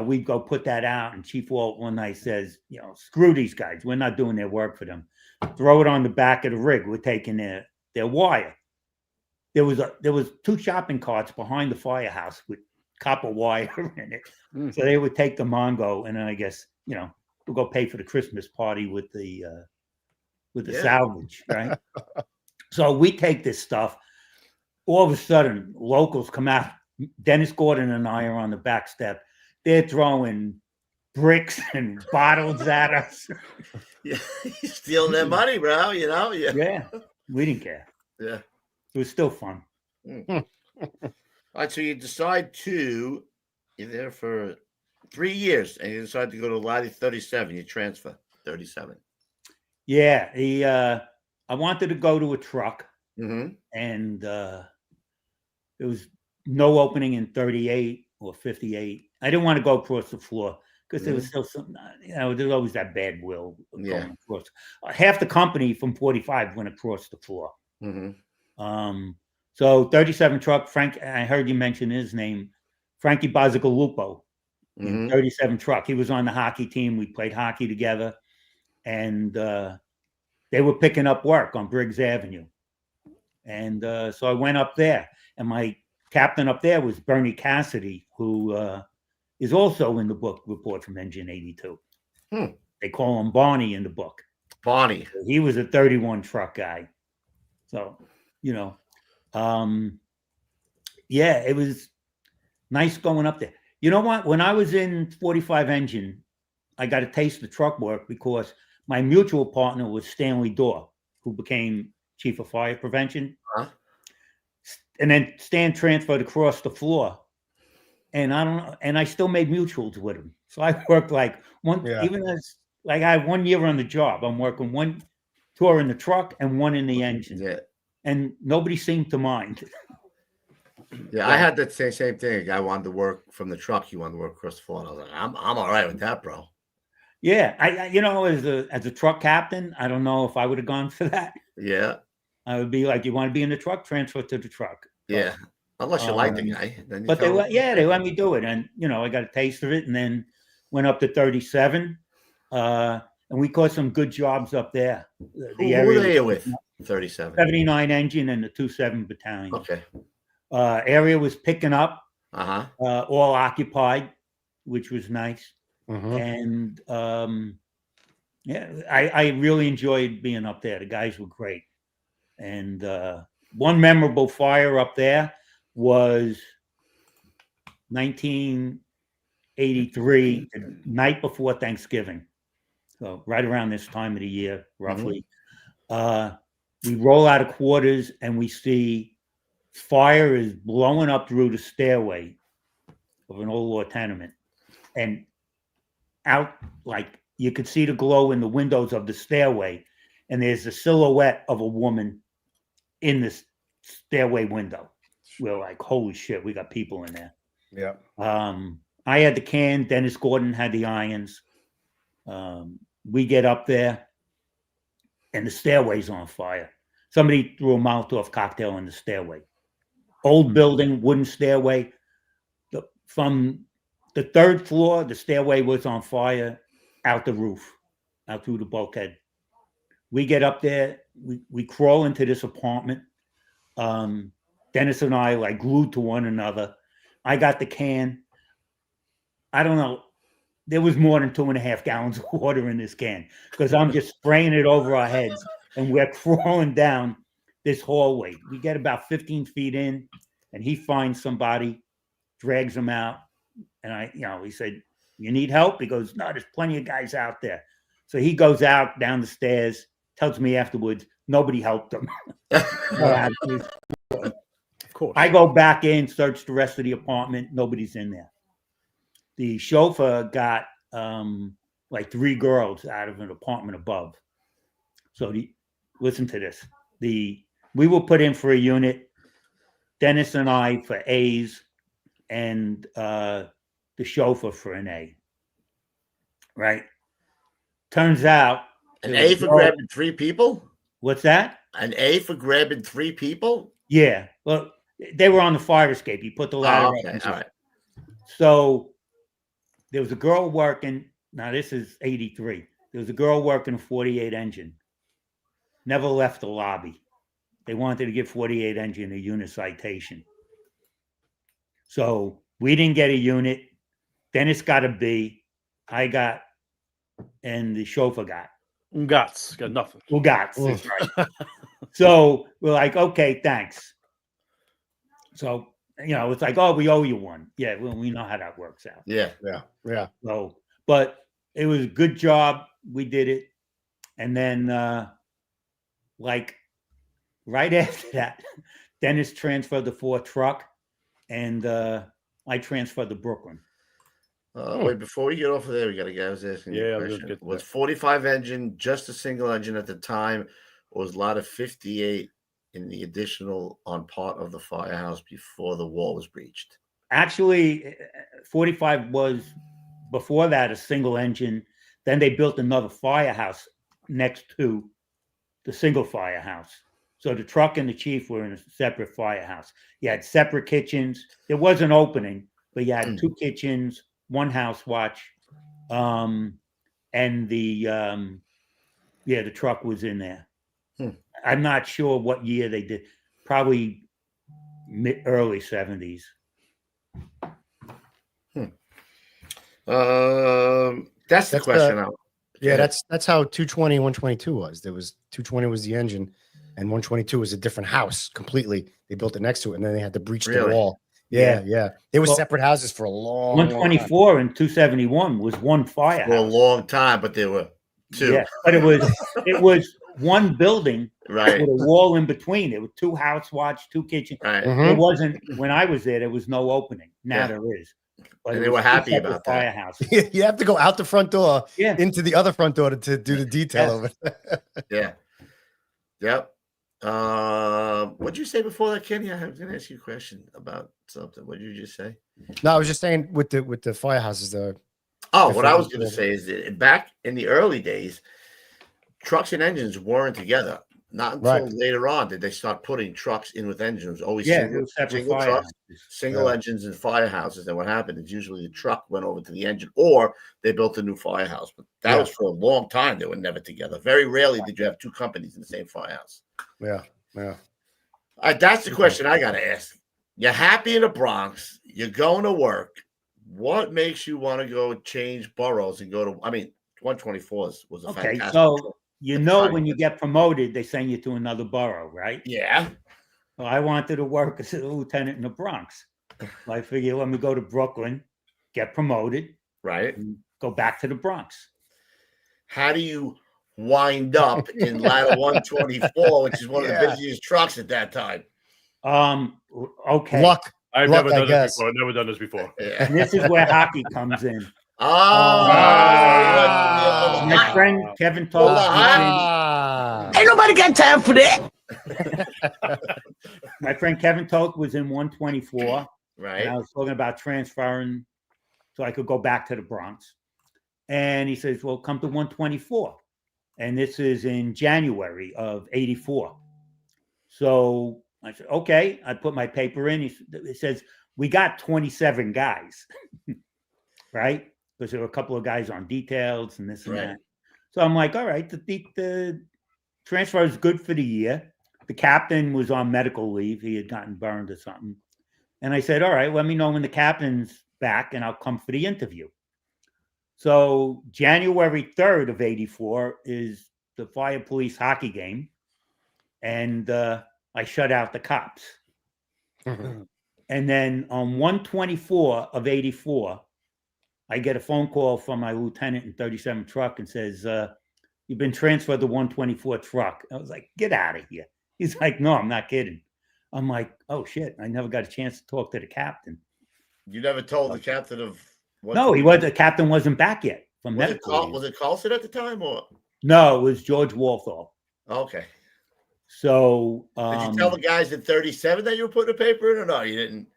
we'd go put that out. And Chief Walt one night says, screw these guys. We're not doing their work for them. Throw it on the back of the rig. We're taking their wire. There was 2 shopping carts behind the firehouse with copper wire in it. So they would take the Mongo. And then I guess, we'll go pay for the Christmas party with the with the salvage, right? So we take this stuff. All of a sudden, locals come out. Dennis Gordon and I are on the back step. They're throwing bricks and bottles at us. Yeah, stealing their money, bro. You know? Yeah, we didn't care. Yeah, it was still fun. All right, so you decide you're there for 3 years, and you decide to go to Lottie 37. You transfer 37. Yeah, I wanted to go to a truck, and there was no opening in 38 or 58. I didn't want to go across the floor because there was still some, there's always that bad will going across. Half the company from 45 went across the floor. So 37 truck, Frank, I heard you mention his name, Frankie Bazzigalupo, in 37 truck. He was on the hockey team. We played hockey together, and they were picking up work on Briggs Avenue. And so I went up there, and my captain up there was Bernie Cassidy, who is also in the book Report from Engine 82. They call him Barney in the book. Barney. He was a 31 truck guy. So, it was nice going up there. You know what? When I was in 45 Engine, I got a taste of truck work because my mutual partner was Stanley Dorr, who became chief of fire prevention. And then Stan transferred across the floor. And I still made mutuals with him. So I worked like even as like I had 1 year on the job. I'm working 1 tour in the truck and 1 in the engine. Yeah. And nobody seemed to mind. Yeah, I had that same thing. A guy wanted to work from the truck. He wanted to work across the floor. And I was like, I'm all right with that, bro. Yeah, I as a truck captain, I don't know if I would have gone for that. Yeah, I would be like, you want to be in the truck, transfer to the truck. Yeah, unless you like the guy. Then but they let me do it, and I got a taste of it, and then went up to 37, and we caught some good jobs up there. Who were they with? 37, 79 Engine and the 27 Battalion. Okay. Area was picking up. All occupied, which was nice. And I really enjoyed being up there. The guys were great. And one memorable fire up there was 1983, the night before Thanksgiving. So right around this time of the year, roughly. We roll out of quarters and we see fire is blowing up through the stairway of an old law tenement. And out, like, you could see the glow in the windows of the stairway, and there's a silhouette of a woman in this stairway window. We're like, holy shit, we got people in there. Yeah. I had the can, Dennis Gordon had the irons. We get up there, and the stairway's on fire. Somebody threw a Molotov cocktail in the stairway. Old building, wooden stairway. From the third floor, the stairway was on fire out the roof, out through the bulkhead. We get up there, we crawl into this apartment. Dennis and I like glued to one another. I got the can. I don't know. There was more than 2.5 gallons of water in this can because I'm just spraying it over our heads, and we're crawling down this hallway. We get about 15 feet in, and he finds somebody, drags him out. And he said, you need help? He goes, no, there's plenty of guys out there. So he goes out down the stairs, tells me afterwards, nobody helped him. Of course. I go back in, search the rest of the apartment. Nobody's in there. The chauffeur got like 3 girls out of an apartment above. So listen to this. We were put in for a unit, Dennis and I for A's, and the chauffeur for an A. Right? Turns out an A for grabbing 3 people? What's that? An A for grabbing 3 people? Yeah. Well, they were on the fire escape. He put the ladder up. Okay. All right. So there was a girl working. Now this is 83. There was a girl working a 48 Engine. Never left the lobby. They wanted to give 48 Engine a unit citation. So we didn't get a unit. Dennis got a B. I got, and the chauffeur got. Ungats. Got nothing. Ungats. Right. So we're like, okay, thanks. So, it's like, oh, we owe you one. Yeah, well, we know how that works out. Yeah. So, but it was a good job. We did it. And then, right after that, Dennis transferred to Ford Truck, and I transferred to Brooklyn. Wait, before we get off of there, we got a guy who's asking you a question. Was 45 engine just a single engine at the time, or was a lot of 58 in the additional on part of the firehouse before the wall was breached? Actually, 45 was before that a single engine. Then they built another firehouse next to the single firehouse. So the truck and the chief were in a separate firehouse. You had separate kitchens. There was an opening, but you had two kitchens, one house watch, and the truck was in there. I'm not sure what year they did. Probably early 70s. That's the question. That's how 220 and 122 was. There was 220 was the engine, and 122 was a different house completely. They built it next to it, and then they had to breach the wall. Yeah. They were separate houses for a long 124 and 271 was one firehouse. For a long time, but there were two. Yeah, but it was one building right with a wall in between. It was two house watch, two kitchen. Right. It wasn't when I was there was no opening. Now there is. But they were happy about that. Firehouse. You have to go out the front door into the other front door to do the detail of it. Yep. What'd you say before that, Kenny? I was going to ask you a question about something. What did you just say? No, I was just saying with the firehouses. What I was going to say is that back in the early days, trucks and engines weren't together. Not until later on did they start putting trucks in with engines. Always single trucks, single engines and firehouses. And what happened is usually the truck went over to the engine, or they built a new firehouse. But that was for a long time. They were never together. Very rarely did you have two companies in the same firehouse. Yeah. All right, that's the question I got to ask. You're happy in the Bronx. You're going to work. What makes you want to go change boroughs and go to? 124 was a fantastic. So when you get promoted, they send you to another borough, right? Yeah. Well, I wanted to work as a lieutenant in the Bronx. I figured, let me go to Brooklyn, get promoted, right, and go back to the Bronx. How do you wind up in ladder 124, which is one of the busiest trucks at that time? Okay. Luck. I've never done this before. I've never done this before. Yeah. And this is where hockey comes in. My friend Kevin told ain't nobody got time for that. My friend Kevin Toth was in 124. Right. And I was talking about transferring so I could go back to the Bronx. And he says, well, come to 124. And this is in January of 84. So I said, okay. I put my paper in. He says, we got 27 guys. Right? Because there were a couple of guys on details and this and that. So I'm like, all right, the transfer is good for the year. The captain was on medical leave. He had gotten burned or something. And I said, all right, let me know when the captain's back and I'll come for the interview. So January 3rd of 84 is the fire police hockey game. And I shut out the cops. And then on 124 of 84, I get a phone call from my lieutenant in 37 truck and says, you've been transferred to 124 truck. I was like, get out of here. He's like, no, I'm not kidding. I'm like, oh, shit. I never got a chance to talk to the captain. You never told the captain of what? No, the captain wasn't back yet. Was it Carlson at the time? Or no, it was George Walthall. Okay. So did you tell the guys in 37 that you were putting a paper in, or no? You didn't?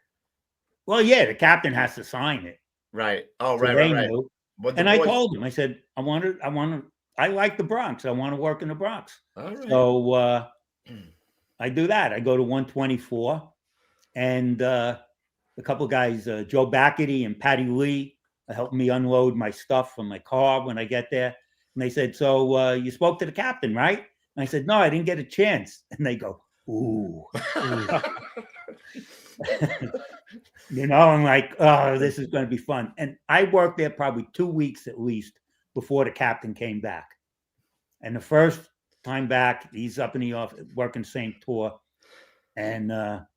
Well, yeah, the captain has to sign it. Right. Oh, so right. And I told him, I said, I like the Bronx. I want to work in the Bronx. All right. So I do that. I go to 124 and a couple of guys, Joe Geraghty and Patty Lee, helped me unload my stuff from my car when I get there. And they said, so you spoke to the captain, right? And I said, no, I didn't get a chance. And they go, ooh. I'm like, oh, this is going to be fun. And I worked there probably 2 weeks at least before the captain came back. And the first time back, he's up in the office working same tour, and a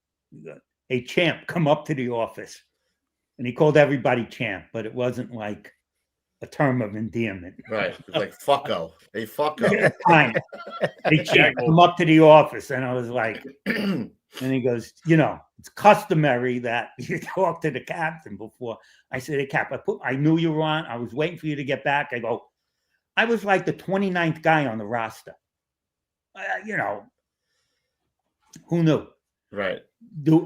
champ come up to the office, and he called everybody champ, but it wasn't like a term of endearment. Right. It's like fucko. Hey, fucko. Fine. A champ come up to the office, and I was like, and he goes, it's customary that you talk to the captain before. I said, hey, Cap, I knew you were on. I was waiting for you to get back. I go, I was like the 29th guy on the roster. Who knew? Right.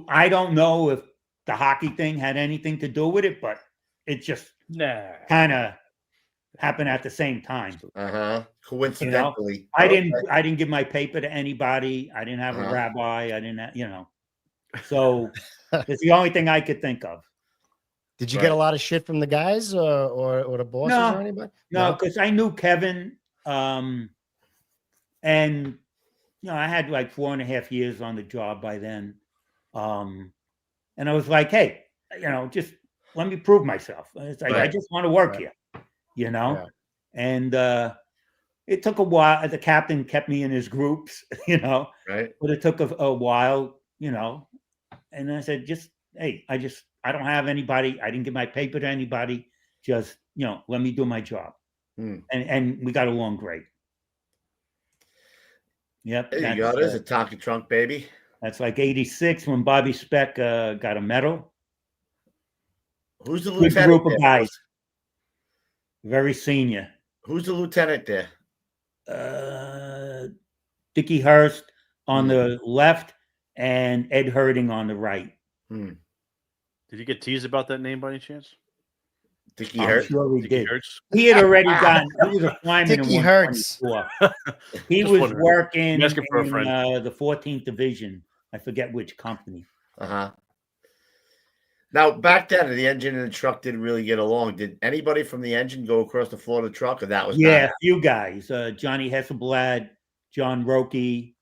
I don't know if the hockey thing had anything to do with it, but it just kind of happened at the same time. Coincidentally. I didn't give my paper to anybody. I didn't have a rabbi. I didn't have, so it's the only thing I could think of. Did you get a lot of shit from the guys or the bosses or anybody? No, because I knew Kevin, and I had like 4.5 years on the job by then, and I was like, hey, just let me prove myself. It's like I just want to work here, and it took a while. The captain kept me in his groups, right. But it took a while, and I said, I don't have anybody. I didn't give my paper to anybody. Just, let me do my job. And we got along great. Yep. There you go. There's a Tonka trunk, baby. That's like 86 when Bobby Speck got a medal. Who's the Good lieutenant? Group of guys. Very senior. Who's the lieutenant there? Dickie Hurst on the left and Ed Herding on the right. Did you get teased about that name by any chance? Dickie Hurst? Sure he did. He had already gotten. He was a flyman Dickie in Hurts. 124. He was working in the 14th Division. I forget which company. Now, back then, the engine and the truck didn't really get along. Did anybody from the engine go across the floor of the truck, or that was a few guys. Johnny Hesselblad, John Roque,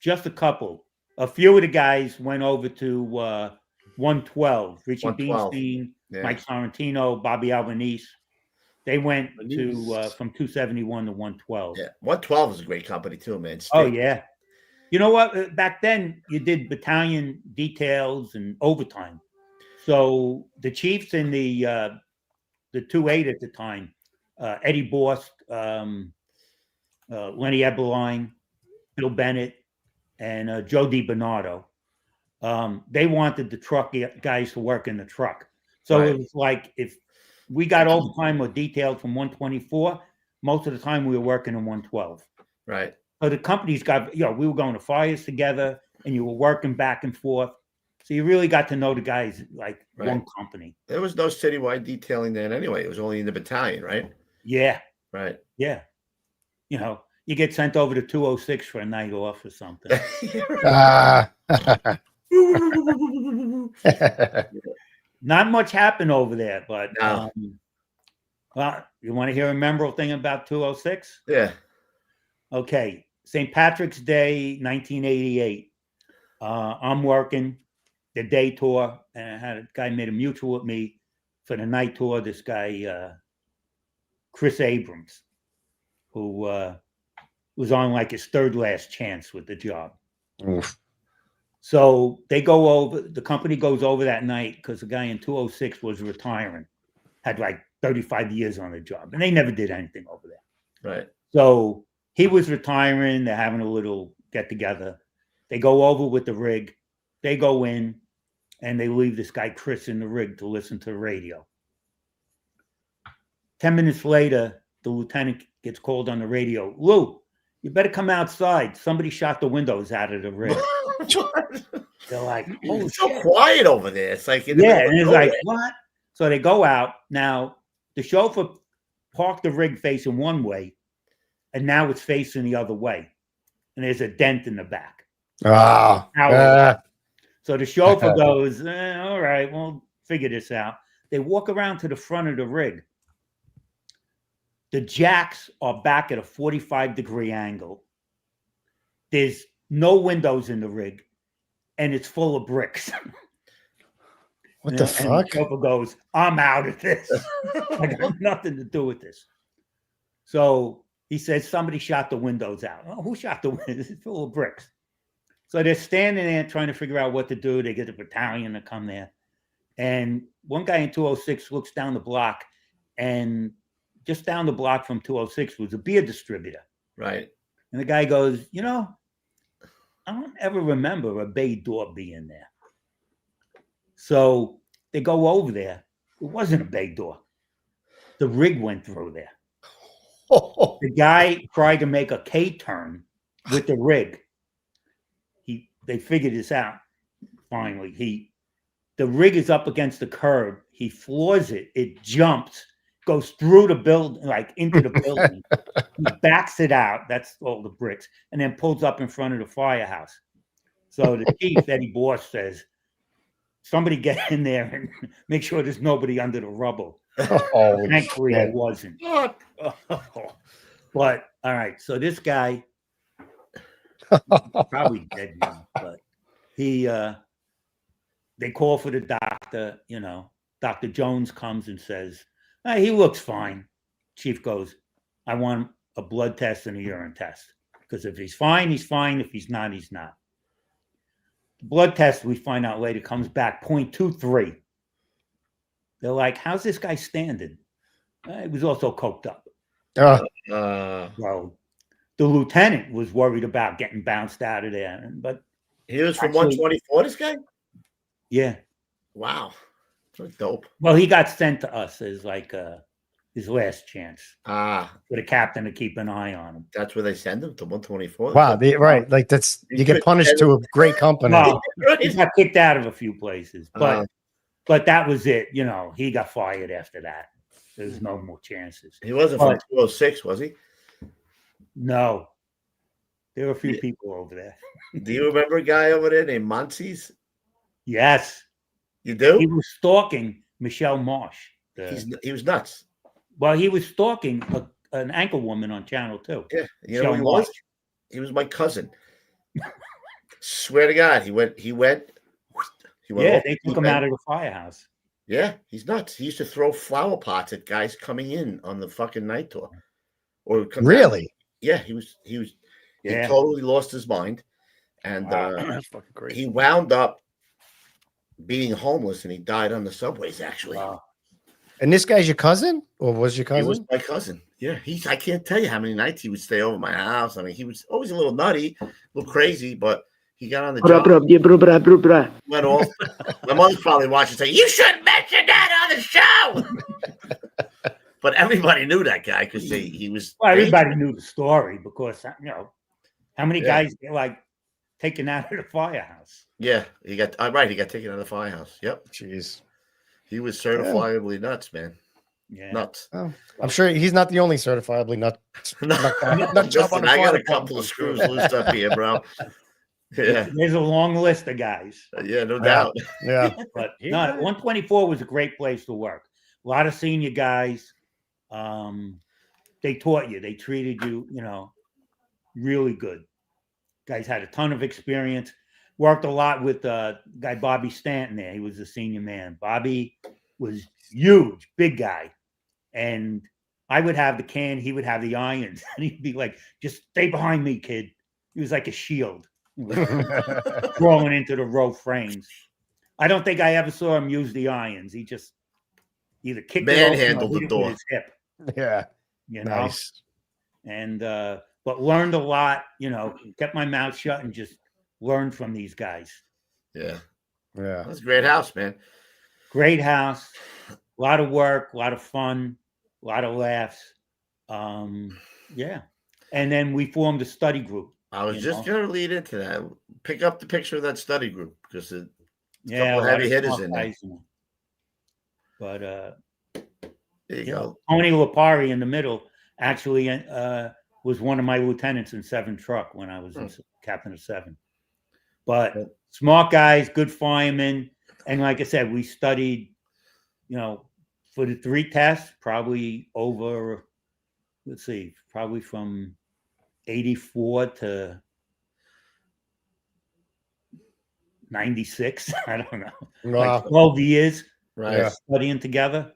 just a couple. A few of the guys went over to 112. Richie Beanstein, Mike Sorrentino, Bobby Albanese. They went to from 271 to 112. Yeah, 112 is a great company too, man. Oh yeah. You know what? Back then, you did battalion details and overtime. So the chiefs in the 2-8 at the time, Eddie Borst, Lenny Eberline, Bill Bennett, and Joe DiBernardo, they wanted the truck guys to work in the truck. So it was like if we got overtime or detailed from 124, most of the time we were working in 112. Right. So the companies got, we were going to fires together and you were working back and forth. So you really got to know the guys like one company. There was no citywide detailing then anyway. It was only in the battalion, right? Yeah. Right. Yeah. You get sent over to 206 for a night off or something. Not much happened over there, but well, you want to hear a memorable thing about 206? Yeah. Okay. St. Patrick's Day, 1988. I'm working the day tour, and I had a guy made a mutual with me for the night tour. This guy, Chris Abrams, who was on like his third last chance with the job. Oof. So they go over, the company goes over that night because the guy in 206 was retiring, had like 35 years on the job, and they never did anything over there. Right. So he was retiring. They're having a little get together. They go over with the rig. They go in and they leave this guy, Chris, in the rig to listen to the radio. 10 minutes later, the lieutenant gets called on the radio. Lou, you better come outside. Somebody shot the windows out of the rig. They're like, oh, it's so quiet over there. It's like, and it's like, what? So they go out. Now, the chauffeur parked the rig facing one way, and now it's facing the other way. And there's a dent in the back. So the chauffeur goes, all right, we'll figure this out. They walk around to the front of the rig. The jacks are back at a 45-degree angle. There's no windows in the rig, and it's full of bricks. What the fuck? The chauffeur goes, I'm out of this. I got nothing to do with this. So he says somebody shot the windows out. Oh, who shot the windows? It's full of bricks. So they're standing there trying to figure out what to do. They get a battalion to come there. And one guy in 206 looks down the block, and just down the block from 206 was a beer distributor. Right. And the guy goes, you know, I don't ever remember a bay door being there. So they go over there. It wasn't a bay door. The rig went through there. The guy tried to make a K-turn with the rig. They figured this out finally. The rig is up against the curb. He floors it. It jumps, goes through the building, like into the building. He backs it out. That's all the bricks, and then pulls up in front of the firehouse. So the chief, Eddie Boss, says, "Somebody get in there and make sure there's nobody under the rubble." Thankfully, there wasn't. But all right, so this guy probably dead now, but they call for the doctor. You know, Dr. Jones comes and says, he looks fine. Chief goes, I want a blood test and a urine test, because if he's fine, he's fine. If he's not, he's not. The blood test, we find out later, comes back 0.23. They're like, how's this guy standing? He was also coked up. So the lieutenant was worried about getting bounced out of there. But he was from 124, this guy? Yeah. Wow. That's dope. Well, he got sent to us as like his last chance. For the captain to keep an eye on him. That's where they send him, to 124? Wow. Right. Like you get punished to a great company. Well, he got kicked out of a few places. But that was it. You know, he got fired after that. There's no more chances. He wasn't from 206, was he? No. There were a few people over there. Do you remember a guy over there named Monsees? Yes. You do? He was stalking Michelle Marsh. He was nuts. Well, he was stalking an anchor woman on Channel 2. Yeah. You know who he was? He was my cousin. Swear to God. He went yeah, they took him out of the firehouse. Yeah, he's nuts. He used to throw flower pots at guys coming in on the fucking night tour. Really? Yeah, he totally lost his mind. And that's fucking crazy. He wound up being homeless, and he died on the subways, actually. Wow. And this guy's your cousin? Or was your cousin? He was my cousin. Yeah, I can't tell you how many nights he would stay over my house. I mean, he was always a little nutty, a little crazy, but he got on the job. Went off. My mother's probably watching, saying, "You shouldn't mention that on the show." But everybody knew that guy because he was. Well, everybody knew the story because how many guys get like taken out of the firehouse? Yeah, he got right. He got taken out of the firehouse. Yep. Jeez. He was certifiably nuts, man. Yeah. Nuts. Oh, I'm sure he's not the only certifiably nuts. Listen, I got a couple of screws loose up here, bro. Yeah. There's a long list of guys. Yeah, no doubt. Yeah. But no, 124 was a great place to work. A lot of senior guys. They taught you. They treated you, really good. Guys had a ton of experience. Worked a lot with guy Bobby Stanton there. He was the senior man. Bobby was huge, big guy. And I would have the can, he would have the irons. And he'd be like, just stay behind me, kid. He was like a shield. Throwing into the row frames. I don't think I ever saw him use the irons. He just either kicked manhandled the door. With his hip. Yeah. Nice. And but learned a lot, kept my mouth shut and just learned from these guys. Yeah. Yeah. That's a great house, man. Great house. A lot of work, a lot of fun, a lot of laughs. Yeah. And then we formed a study group. I was just going to lead into that. Pick up the picture of that study group because a couple of heavy hitters in there. But there you go. Tony Lipari in the middle actually was one of my lieutenants in 7 Truck when I was captain of 7. But smart guys, good firemen. And like I said, we studied, for the 3 tests, probably over, probably from 84 to 96. I don't know. Wow. Like 12 years right. Studying together.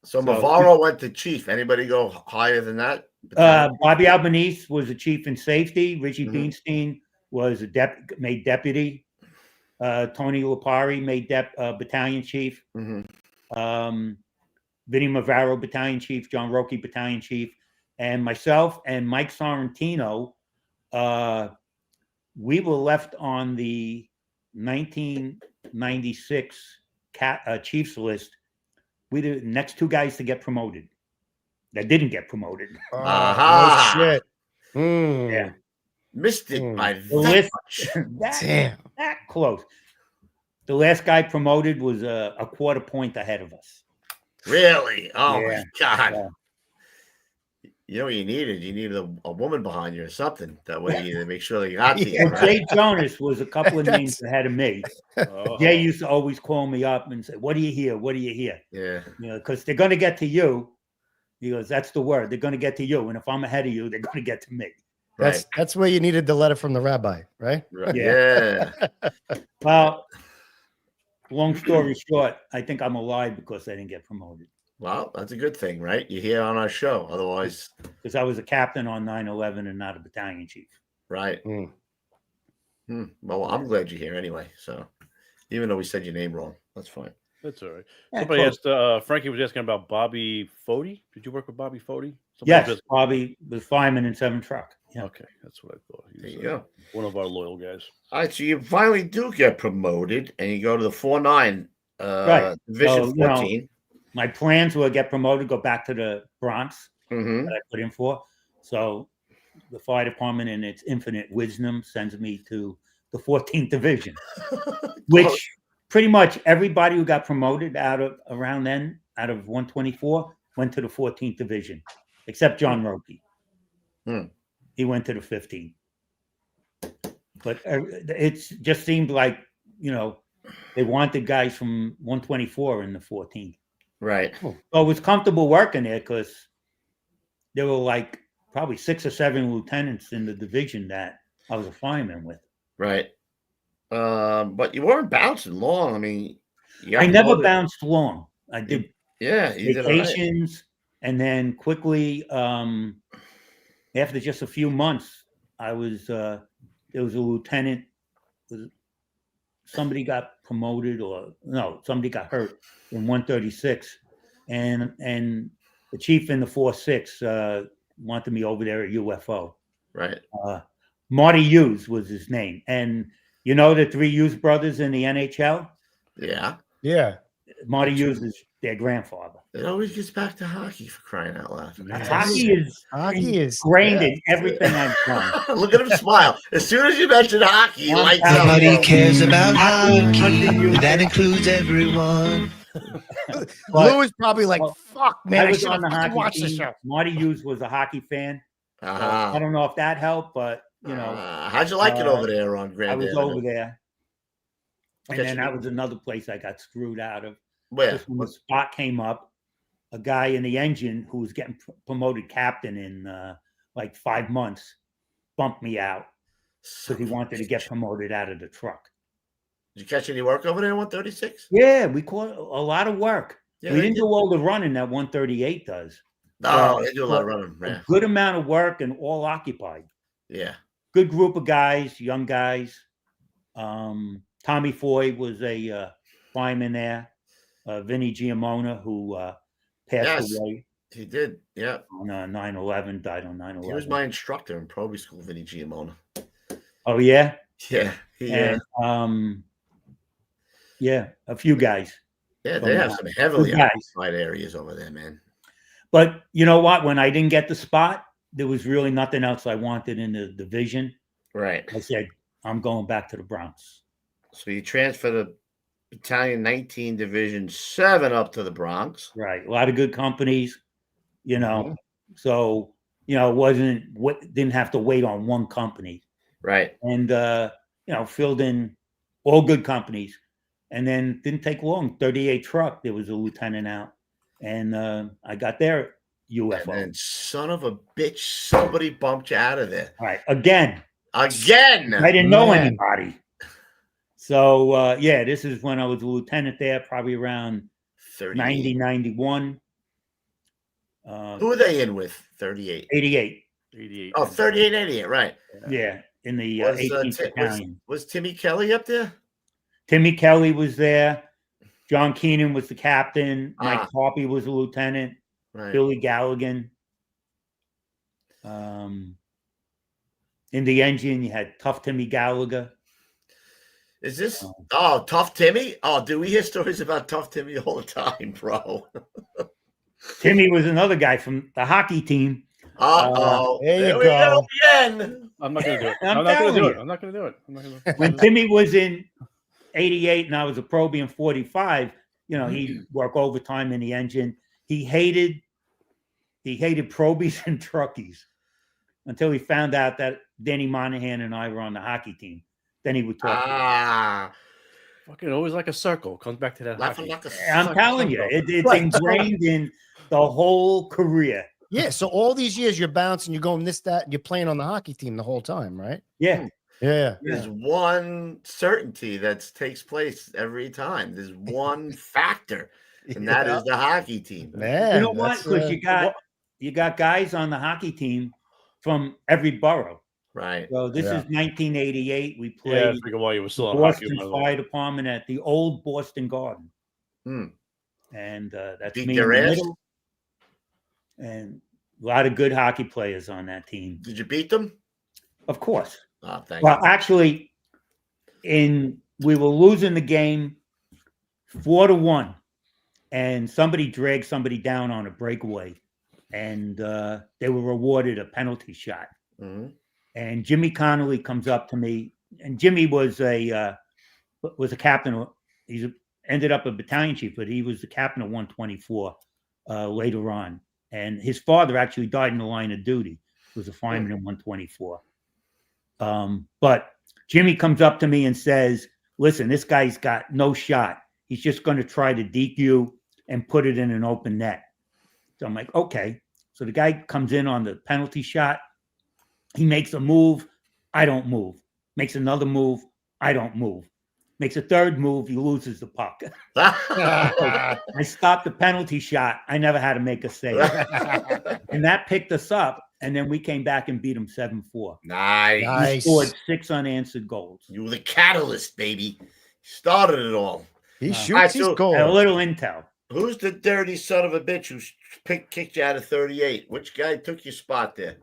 So Mavaro went to chief. Anybody go higher than that? Bobby Albanese was a chief in safety. Richie Beanstein was made deputy. Tony Lipari made battalion chief. Vinny Mavaro, battalion chief. John Roque, battalion chief. And myself and Mike Sorrentino, we were left on the 1996 Chiefs list. We the next two guys to get promoted. That didn't get promoted. No shit. Yeah. Missed it by the list, Damn. That close. The last guy promoted was a quarter point ahead of us. Really? Oh, my God. Yeah. You know what you needed? You needed a woman behind you or something. That way you make sure they got to you. Well, Jay Jonas was a couple of names ahead of me. Jay used to always call me up and say, "What do you hear? What do you hear?" Yeah. You know, because they're going to get to you. He goes, "That's the word. They're going to get to you. And if I'm ahead of you, they're going to get to me." That's where you needed the letter from the rabbi, right? Yeah. Well, long story short, I think I'm alive because I didn't get promoted. Well, that's a good thing, right? You're here on our show. Otherwise, because I was a captain on 9/11 and not a battalion chief. Right. Well, I'm glad you're here anyway. So, even though we said your name wrong, that's fine. That's all right. Somebody asked, Frankie was asking about Bobby Fody. Did you work with Bobby Fody? Yes, Bobby was fireman in 7 truck. Yeah. Okay, that's what I thought. There you go. One of our loyal guys. All right, so you finally do get promoted, and you go to the 4-9 Division 14. My plans were to get promoted, go back to the Bronx that I put in for. So the fire department, in its infinite wisdom, sends me to the 14th Division, which pretty much everybody who got promoted out of 124 went to the 14th Division, except John Roque. He went to the 15th. But it just seemed like, they wanted guys from 124 in the 14th. Right. So it was comfortable working there because there were like probably 6 or 7 lieutenants in the division that I was a fireman with. Right. But you weren't bouncing long. I mean, I never bounced long. I did vacations, and then quickly, after just a few months, I was there was a lieutenant. Somebody got promoted, somebody got hurt in 136, and the chief in the 46 wanted me over there at UFO. Right. Marty Hughes was his name, and the 3 Hughes brothers in the NHL. Yeah. Yeah. Marty Hughes is their grandfather. It always gets back to hockey, for crying out loud. Hockey is ingrained in everything I've done. Look at him smile. As soon as you mention hockey, he lights up. Nobody cares about hockey. That includes everyone. Lou is probably like, fuck, man, I was on the hockey watch the team. show. Marty Hughes was a hockey fan. I don't know if that helped, but how'd you like it over there on Grand? I was over there, and then that was another place I got screwed out of. Where? When the spot came up, a guy in the engine who was getting promoted captain in like 5 months bumped me out because he wanted to get promoted out of the truck. Did you catch any work over there in 136? Yeah, we caught a lot of work. Yeah, we didn't do all the running that 138 does. No, they do a lot of running. Yeah. A good amount of work and all occupied. Yeah. Good group of guys, young guys. Tommy Foy was a fireman there. Vinny Giamona, who passed away. He did, yeah. On 9/11, died on 9/11. He was my instructor in Probie School, Vinny Giamona. Oh, yeah? Yeah. A few guys. Yeah, they have some heavily occupied areas over there, man. But you know what? When I didn't get the spot, there was really nothing else I wanted in the division. Right. I said, I'm going back to the Bronx. So you transferred to Battalion 19, Division 7 up to the Bronx. Right. A lot of good companies, So, didn't have to wait on one company. Right. And, filled in all good companies. And then didn't take long. 38 truck, there was a lieutenant out. And I got there at UFO. And then, son of a bitch, somebody bumped you out of there. All right. Again. I didn't know anybody. So, this is when I was a lieutenant there, probably around 90, 91. Who are they in with? 38. 88. 88. Oh, 38, 88, right. Yeah, in the 18th Battalion. Was Timmy Kelly up there? Timmy Kelly was there. John Keenan was the captain. Mike Probie was a lieutenant. Right. Billy Galligan. In the engine, you had Tough Timmy Gallagher. Is this Tough Timmy? Oh, do we hear stories about Tough Timmy all the time, bro? Timmy was another guy from the hockey team. There you go. Again. I'm not going to do it. I'm not going to do it. When Timmy was in 88 and I was a Probie in 45, he'd work overtime in the engine. He hated Probies and truckies until he found out that Danny Monahan and I were on the hockey team. Then he would talk. Fucking always like a circle. Comes back to that hockey. I'm telling you, it's ingrained in the whole career. Yeah, so all these years you're bouncing, you're going this, that, and you're playing on the hockey team the whole time, right? Yeah. Yeah. There's one certainty that takes place every time. There's one factor, and that is the hockey team. Man, you know what? Because you got guys on the hockey team from every borough. Right. So this is 1988. We played while you were still on Boston hockey, Fire Department at the old Boston Garden. And that's beat me their in the ass? middle. And a lot of good hockey players on that team. Did you beat them? Of course. Oh, thank Well, you. actually, we were losing the game 4-1, and somebody dragged somebody down on a breakaway, and they were awarded a penalty shot. Mm-hmm. And Jimmy Connolly comes up to me, and Jimmy was a captain. He ended up a battalion chief, but he was the captain of 124 later on. And his father actually died in the line of duty. He was a fireman in 124. But Jimmy comes up to me and says, listen, this guy's got no shot. He's just going to try to deke you and put it in an open net. So I'm like, okay. So the guy comes in on the penalty shot. He makes a move. I don't move. Makes another move. I don't move. Makes a third move. He loses the puck. I stopped the penalty shot. I never had to make a save. And that picked us up. And then we came back and beat him 7-4. Nice. He scored 6 unanswered goals. You were the catalyst, baby. Started it all. He shoots his goal. And a little intel. Who's the dirty son of a bitch who kicked you out of 38? Which guy took your spot there?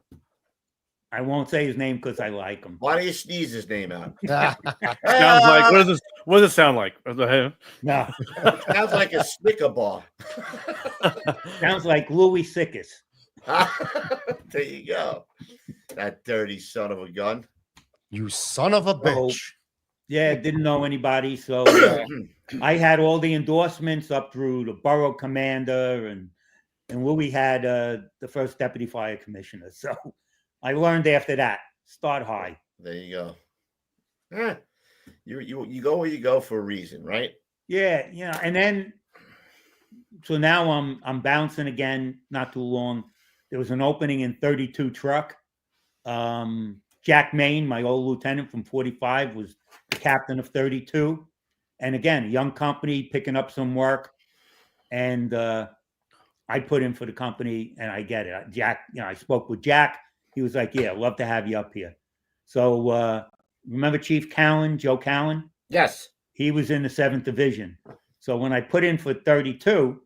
I won't say his name because I like him. Why don't you sneeze his name out? Sounds like what does it sound like? No. Sounds like a Snicker bar. Sounds like Louis Sickes. There you go. That dirty son of a gun. You son of a bitch. Yeah, didn't know anybody. So I had all the endorsements up through the borough commander, and Louis had the first deputy fire commissioner. So I learned after that, start high. There you go. You go where you go for a reason, right? Yeah, and then so now I'm bouncing again. Not too long. There was an opening in 32 truck. Jack Main, my old lieutenant from 45, was the captain of 32. And again, a young company picking up some work. And I put in for the company and I get it. Jack, I spoke with Jack. He was like, yeah, love to have you up here. So remember Chief Cowan, Joe Cowan? Yes. He was in the 7th Division. So when I put in for 32,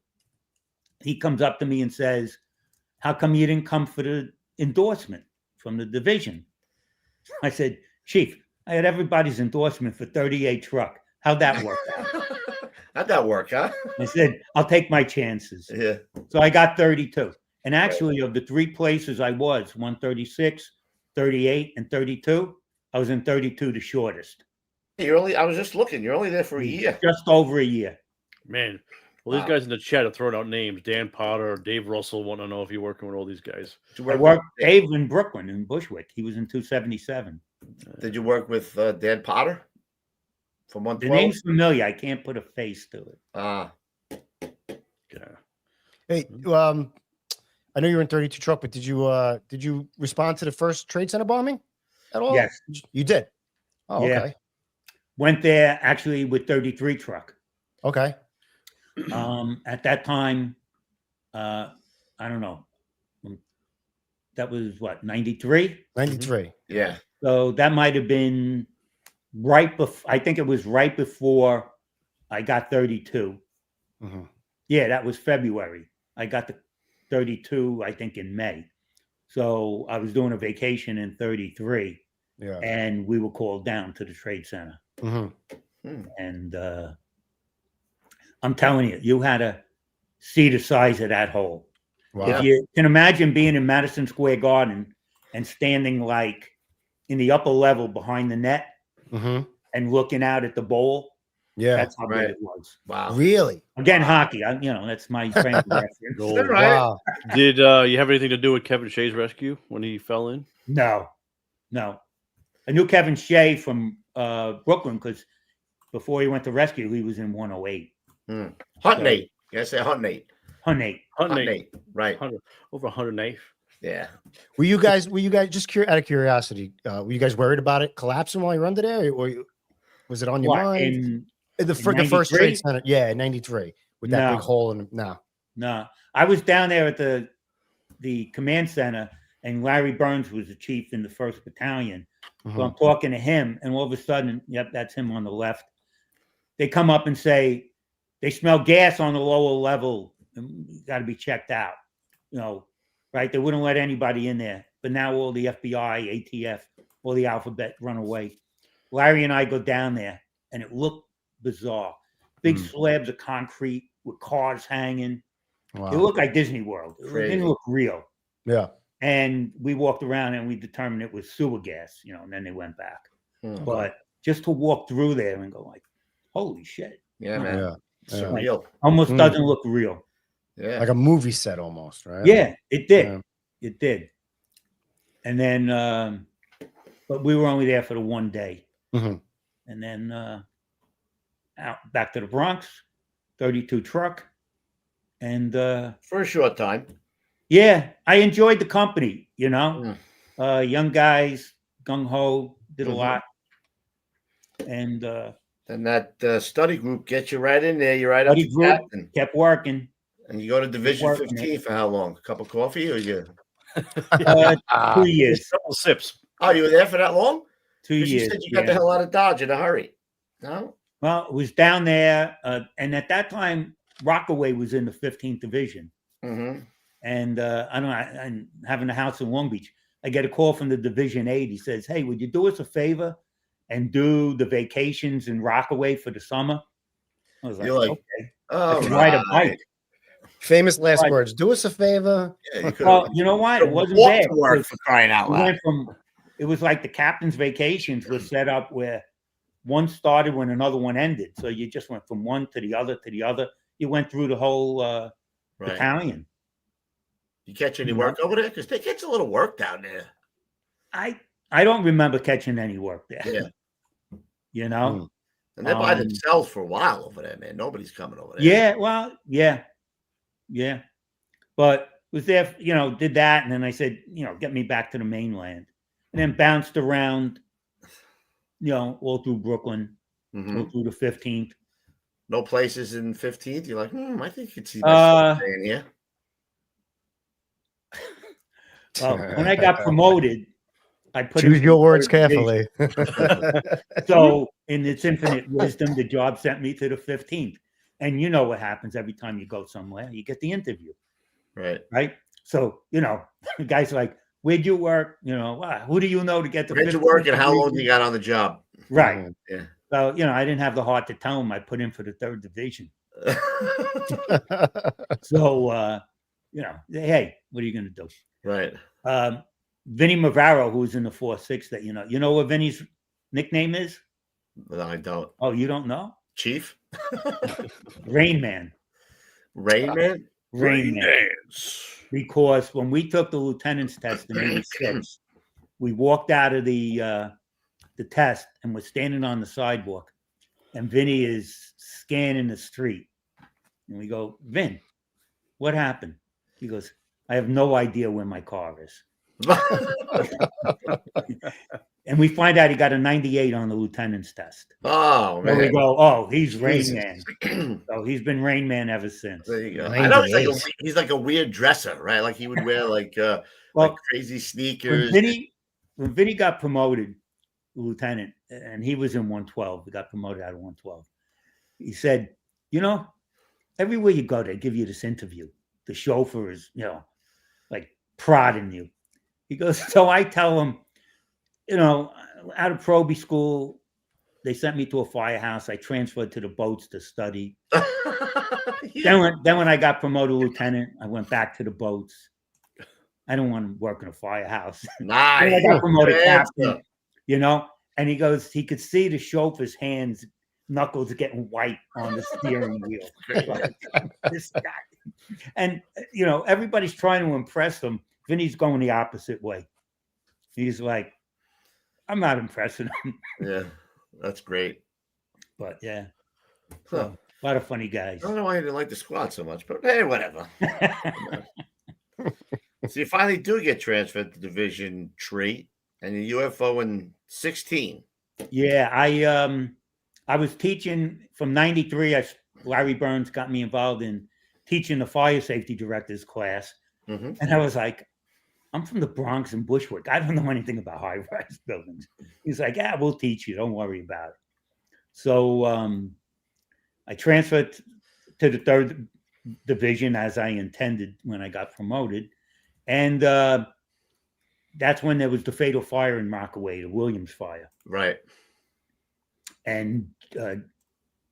he comes up to me and says, how come you didn't come for the endorsement from the division? I said, Chief, I had everybody's endorsement for 38 truck. How'd that work out? How'd that work, huh? I said, I'll take my chances. Yeah. So I got 32. And actually, of the 3 places I was, 136, 38, and 32, I was in 32 the shortest. I was just looking. You're only there for a year. Just over a year. Man. Well, these guys in the chat are throwing out names. Dan Potter, Dave Russell. Want to know if you're working with all these guys. I worked with Dave in Brooklyn, in Bushwick. He was in 277. Did you work with Dan Potter from 112? The name's familiar. I can't put a face to it. Yeah. Hey, I know you were in 32 truck, but did you respond to the first Trade Center bombing at all? Yes. You did. Oh, yeah. Okay. Went there actually with 33 truck. Okay. At that time, I don't know. that was what, 93? 93. Yeah. So that might have been right before. I think it was right before I got 32. Mm-hmm. Yeah, that was February. I got the 32, I think, in May. So I was doing a vacation in 33. Yeah. And we were called down to the Trade Center. Mm-hmm. And I'm telling you, you had to see the size of that hole. Wow. If you can imagine being in Madison Square Garden and standing like in the upper level behind the net and looking out at the bowl, that's how big it was. Wow. Really? Again, hockey. That's my frame of reference. Wow. Did you have anything to do with Kevin Shea's rescue when he fell in? No. I knew Kevin Shea from Brooklyn because before he went to rescue, he was in 108. Hunt Nate. You gotta say Hunt Nate. Hunt Nate. Right. Over 108. Yeah. Were you guys just out of curiosity? Were you guys worried about it collapsing while you were under there, or was it on your mind? In the first Trade Center, in 93, with that big hole in it. No. I was down there at the command center, and Larry Burns was the chief in the 1st Battalion. So I'm talking to him, and all of a sudden, that's him on the left. They come up and say they smell gas on the lower level and got to be checked out. Right? They wouldn't let anybody in there. But now all the FBI, ATF, all the alphabet run away. Larry and I go down there, and it looked bizarre. Big slabs of concrete with cars hanging. Wow. It looked like Disney World. It didn't look real. Yeah. And we walked around and we determined it was sewer gas, and then they went back. But just to walk through there and go like, holy shit. Yeah, man. Yeah. Surreal. Almost doesn't look real. Yeah. Like a movie set almost, right? Yeah, it did. Yeah. It did. And then, but we were only there for the one day. And then out back to the Bronx, 32 truck. And for a short time. Yeah, I enjoyed the company, young guys, gung-ho, did a lot. And then that study group gets you right in there. You're right up to captain. Kept working. And you go to Division 15 for how long? A cup of coffee or you? 2 years. A couple sips. Oh, you were there for that long? 2 years. You said you got the hell out of Dodge in a hurry. No? Well, it was down there. And at that time, Rockaway was in the 15th Division. And I'm having a house in Long Beach. I get a call from the Division 8. He says, hey, would you do us a favor and do the vacations in Rockaway for the summer? I was like, okay. Oh, ride a bike. Famous last words. Do us a favor. Yeah, you know what? It wasn't bad. For crying out loud. It was like the captain's vacations was set up where one started when another one ended. So you just went from one to the other to the other. You went through the whole battalion. You catch any work over there? Because they catch a little work down there. I don't remember catching any work there. Yeah. And they're by themselves for a while over there, man. Nobody's coming over there. Yeah, well, yeah. But was there, did that, and then I said, get me back to the mainland. And then bounced around, all through Brooklyn, all through the 15th. No places in 15th? You're like, I think you could see myself staying here. Well, when I got promoted, I put choose your words carefully. So, in its infinite wisdom, the job sent me to the 15th. And you know what happens every time you go somewhere? You get the interview. Right? So, the guy's like, where'd you work? Who do you know to get the 15th? Where'd you work and how long you got on the job? Right. Yeah. So, I didn't have the heart to tell him I put in for the 3rd Division. So, hey, what are you going to do? Right. Vinny Mavaro, who's in the 4-6 that you know what Vinny's nickname is? No, I don't. Oh, you don't know? Chief? Rain Man. Rain Man? Rain Man. Because when we took the lieutenant's test in 86, we walked out of the test and we're standing on the sidewalk, and Vinny is scanning the street. And we go, Vin, what happened? He goes, I have no idea where my car is. And we find out he got a 98 on the lieutenant's test. Oh, man. So we go, oh, he's Rain Man. So he's been Rain Man ever since. There you go. I know he's like a weird dresser, right? Like he would wear like crazy sneakers. When Vinny got promoted lieutenant, and he was in 112, he got promoted out of 112. He said, everywhere you go, they give you this interview. The chauffeur is, like prodding you. He goes, so I tell him, out of Probie School, they sent me to a firehouse. I transferred to the boats to study. Then when I got promoted lieutenant, I went back to the boats. I don't want to work in a firehouse. Nice. I got promoted captain, and he goes, he could see the chauffeur's hands, knuckles getting white on the steering wheel. This guy. And, everybody's trying to impress him. Vinny's going the opposite way. He's like, I'm not impressing him. Yeah, that's great. But yeah, so, a lot of funny guys. I don't know why he didn't like the squad so much, but hey, whatever. So you finally do get transferred to Division 3 and the UFO in 16. Yeah, I was teaching from 93. Larry Burns got me involved in teaching the fire safety director's class. Mm-hmm. And I was like, I'm from the Bronx and Bushwick. I don't know anything about high-rise buildings. He's like, yeah, we'll teach you. Don't worry about it. So I transferred to the 3rd Division as I intended when I got promoted. And that's when there was the fatal fire in Rockaway, the Williams fire. Right. And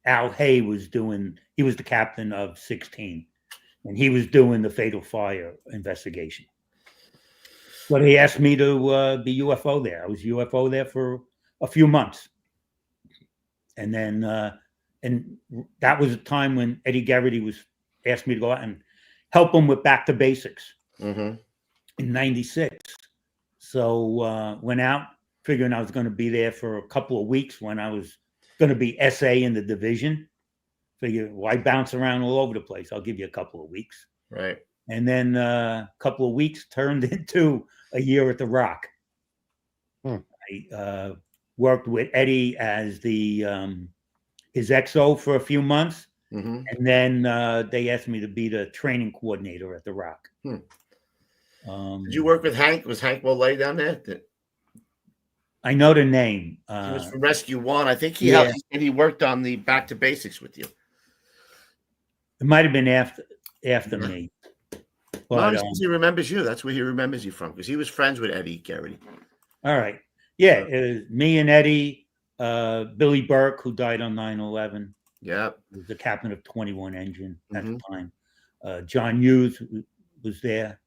Al Hay was he was the captain of 16. And he was doing the fatal fire investigation. But he asked me to be UFO there. I was UFO there for a few months. And then, and that was a time when Eddie Geraghty asked me to go out and help him with back to basics in 96. So went out figuring I was going to be there for a couple of weeks when I was going to be SA in the division. Figure, why bounce around all over the place? I'll give you a couple of weeks. Right. And then a couple of weeks turned into a year at the Rock. I worked with Eddie as his XO for a few months. And then they asked me to be the training coordinator at the Rock. Did you work with Hank? Was Hank Molay down there? I know the name. He was from Rescue 1. I think he worked on the back to basics with you. It might have been after me. But, he remembers you. That's where he remembers you from, because he was friends with Eddie Geraghty. All right. Yeah, it was me and Eddie, Billy Burke, who died on 9/11. Yeah. Was the captain of 21 Engine at the time. John Hughes was there.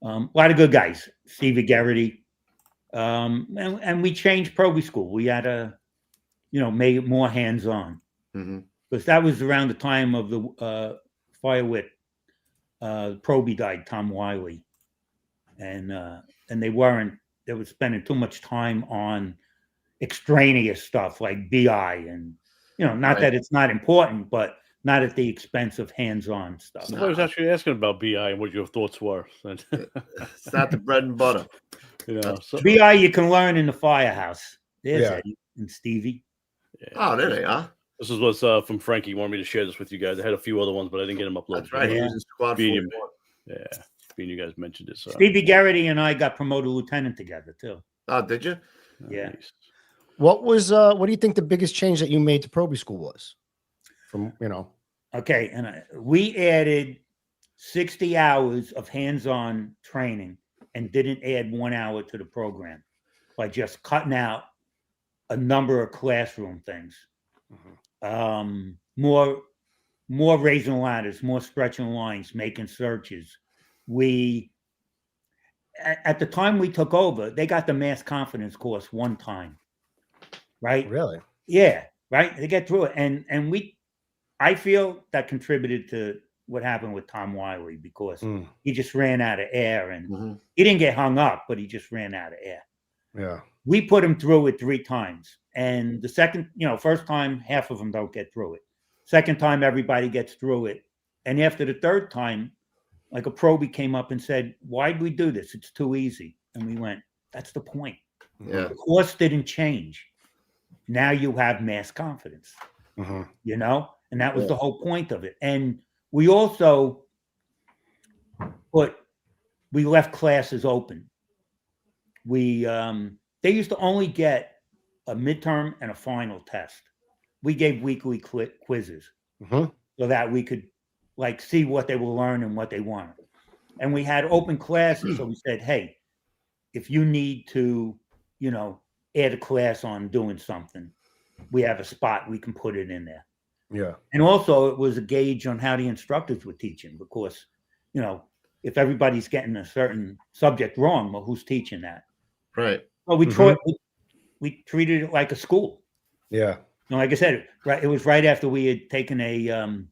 A lot of good guys. Stevie Geraghty. And we changed Probie School. We had to, make it more hands-on. Because that was around the time of the fire with Probie died, Tom Wiley. And they were spending too much time on extraneous stuff like BI and, not that it's not important, but not at the expense of hands-on stuff. I was actually asking about BI and what your thoughts were. It's not the bread and butter. BI you can learn in the firehouse. There's Eddie and Stevie. Yeah. Oh, there they are. This is what's from Frankie. He wanted me to share this with you guys. I had a few other ones, but I didn't get them uploaded. That's right. He was in squad being you guys mentioned it. So. Stevie Geraghty and I got promoted lieutenant together too. Oh, did you? Yeah. Nice. What do you think the biggest change that you made to Probie School was? Okay, and we added 60 hours of hands-on training and didn't add 1 hour to the program by just cutting out a number of classroom things. More raising ladders, more stretching lines, making searches. At the time we took over, they got the mass confidence course one time, right? Really? Yeah, right. They get through it, and I feel that contributed to what happened with Tom Wiley, because he just ran out of air, and he didn't get hung up, but he just ran out of air. Yeah. We put him through it 3 times, and the second, first time, half of them don't get through it. Second time, everybody gets through it, and after the 3rd time, like a probie came up and said, "Why'd we do this? It's too easy." And we went, "That's the point. Yeah. The course didn't change. Now you have mass confidence, you know, and that was the whole point of it. And we also we left classes open. They used to only get a midterm and a final test. We gave weekly quizzes so that we could like see what they were learning, what they wanted. And we had open classes. So we said, hey, if you need to, you know, add a class on doing something, we have a spot, we can put it in there. Yeah. And also it was a gauge on how the instructors were teaching, because, you know, if everybody's getting a certain subject wrong, well, who's teaching that? Right. Well, we treated it like a school. Yeah. You know, like I said, right, it was right after we had taken a